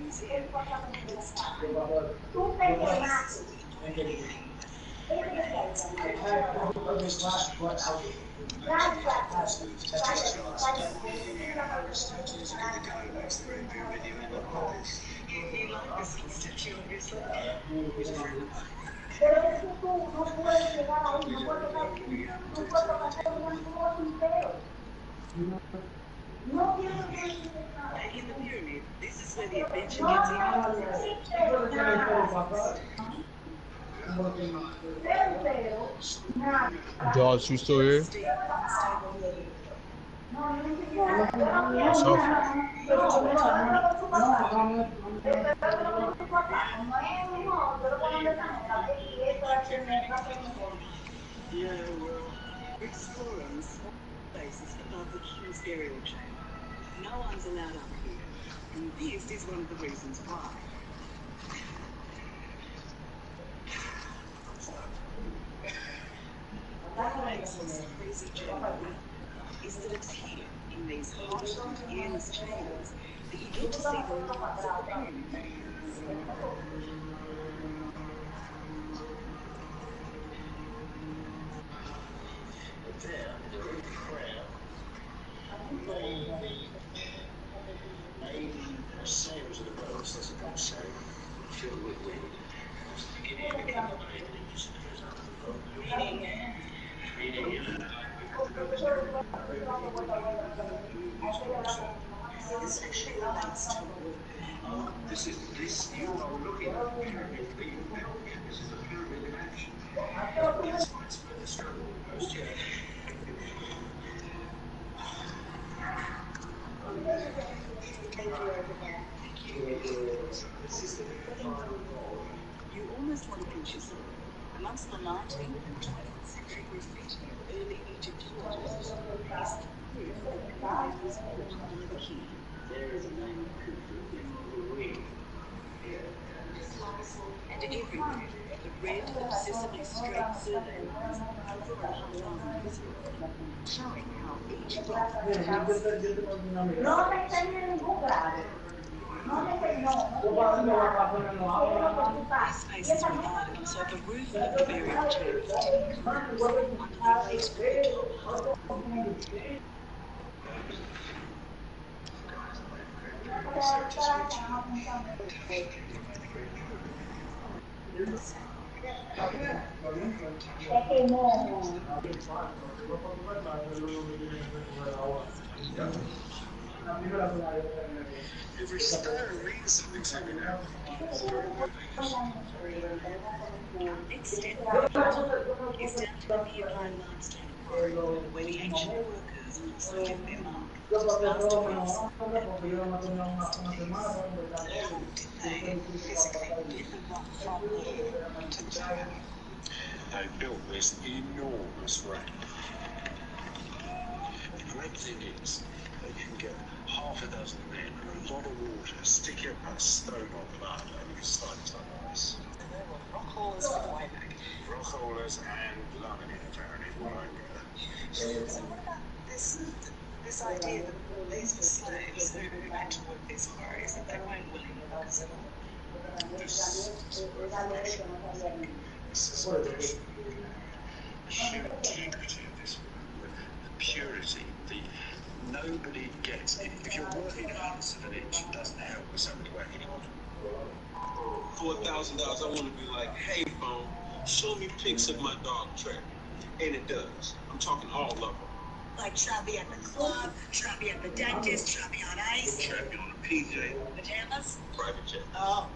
is here at the Cairo Museum, and it's You like this little statue, obviously. He's a friend of mine. Pero es que tú no puedes llegar ahí, no puedes pasar un juego entero. No quiero Back in the pyramid, this is where the adventure gets even. Jaws, you still here? What's up? Yeah, well, we're exploring small places above the king's burial chamber. No one's allowed up here, and this is one of the reasons why. What makes this crazy journey is that it's here, in these hot and airless chambers, that you get to see the lights of the pyramid. There, the great crowd, maybe sailors of the boats, that's a good say, filled with wind. This actually relates to This, you are looking at the pyramid being built. This is a pyramid in action. That's why it's where the struggle goes to. You almost want to pinch yourself. Amongst the 19th and 20th century graffiti of early Egyptian artists is the proof that the pyramid was built under the king. There is a name of Khufu in the ring. And everywhere, the red, obsessively straight survey lines from 4,500 years ago, showing how each rock No me enseñes ningún grado. No me enseñes, This space is provided inside the roof of the burial chamber to collapse underneath the top. Es que no. Every stone means something to me now. It's very moving. Our next step is down to the nearby limestone quarry, where the ancient workers once left their mark. Vast amounts of they physically get the rock from here to there. They built this enormous ramp. The great thing is, they can get half a dozen men and a lot of water, stick a stone on mud and sites like this. And they were rock haulers for the way back. Rock haulers and laminate apparently, what I gather. So what about this idea that these were slaves who had to work these quarries, that they weren't willing to work as well? This is revolution. This is revolution. The sheer integrity of this work, the purity, nobody gets it. If you're working 1/8 of an inch, it doesn't help with somebody working on it. For $1,000, I want to be like, hey, phone, show me pics of my dog Trap. And it does. I'm talking all of them. Like Trappy at the club, Trappy at the dentist, Trappy on ice. Trappy on a PJ. Pajamas? Private jet. Oh.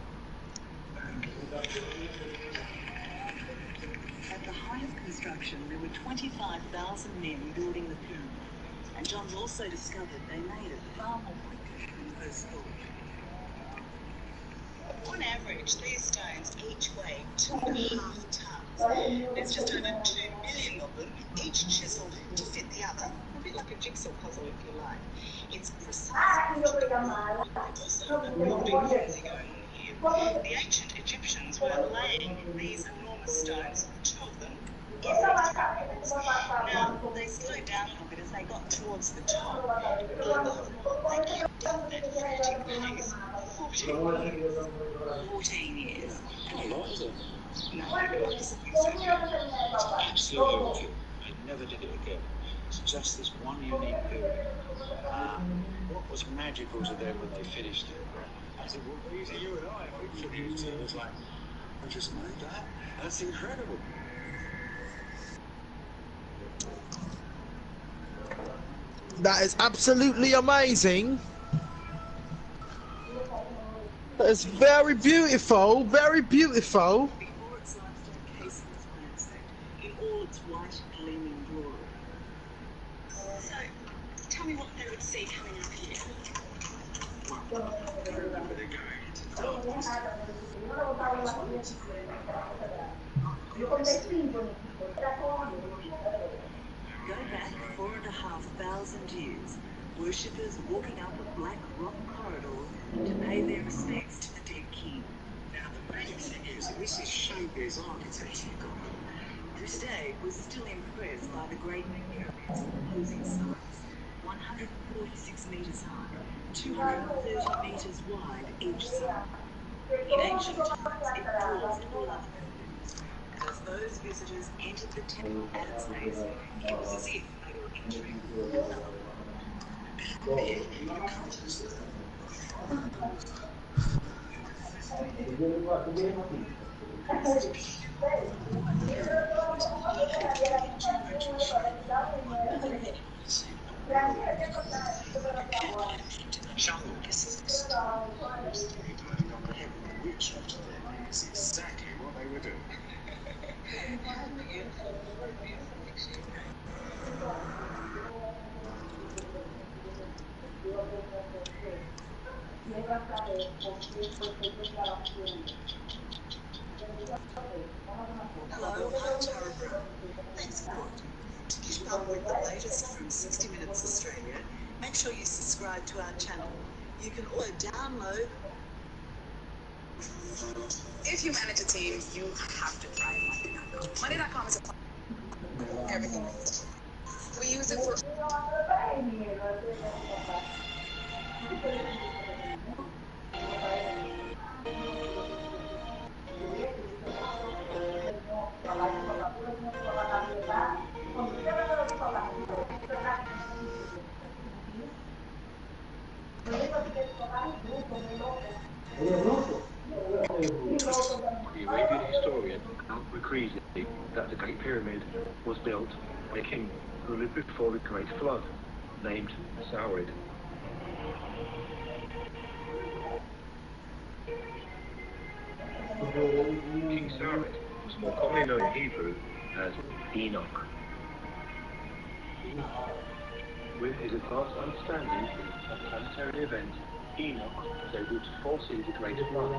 At the height of construction, there were 25,000 men building the pyramid. And John's also discovered they made it far more quickly than first thought. On average, these stones each weigh 2.5 tons. There's just over 2 million of them, each chiseled to fit the other. A bit like a jigsaw puzzle, if you like. It's precisely also a building frenzy going on here. The ancient Egyptians were laying these enormous stones, 2 of them, now, they slowed down a bit as they got towards the top. They kept up that frantic pace for 14 years. Not a lot, is it? No, Absolutely. I never did it again. It's just this one unique period. What was magical to them when they finished it? I said, well, these are you and I. We finished it. It was like, I just made that. That's incredible. That is absolutely amazing. That is very beautiful, very beautiful. Before its limestone casing was ransacked in all its white, gleaming glory. So, tell me what they would see coming up here. I remember they're going into darkness. Go back 4,500 years, worshippers walking up a black rock corridor to pay their respects to the dead king. Now, the main thing is, this is showbiz architecture you've got. This day was still impressed by the great pyramids of opposing sides, 146 meters high, 230 meters wide each side. In ancient times, it dwarfed all other buildings. As those visitors entered the temple at its base, it was as if they were entering another Which of them is exactly what they were doing. Hello, I'm Tara Brown. Thanks for watching. To keep up with the latest from 60 Minutes Australia, make sure you subscribe to our channel. You can also download. If you manage a team, you have to try Monday.com. Monday.com is a platform for everything. We use it for. The Arabian historian Al-Makrizi that the Great Pyramid was built by a king who lived before the Great Flood, named Saurid. King Cyrus was more commonly known in Hebrew as Enoch. With his advanced understanding of planetary events, Enoch was able to foresee the Great Flood.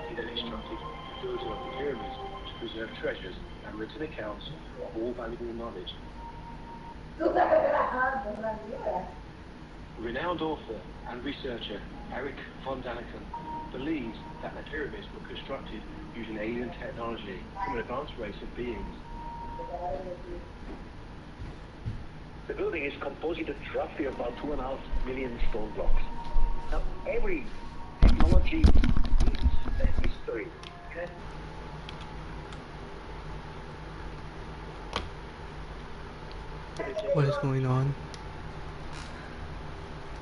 He then instructed the builder of the pyramids to preserve treasures and written accounts of all valuable knowledge. Renowned author and researcher Eric von Daniken believes that the pyramids were constructed using alien technology from an advanced race of beings. The building is composed of roughly about 2.5 million stone blocks. Now, every technology needs a history. Okay? What is going on?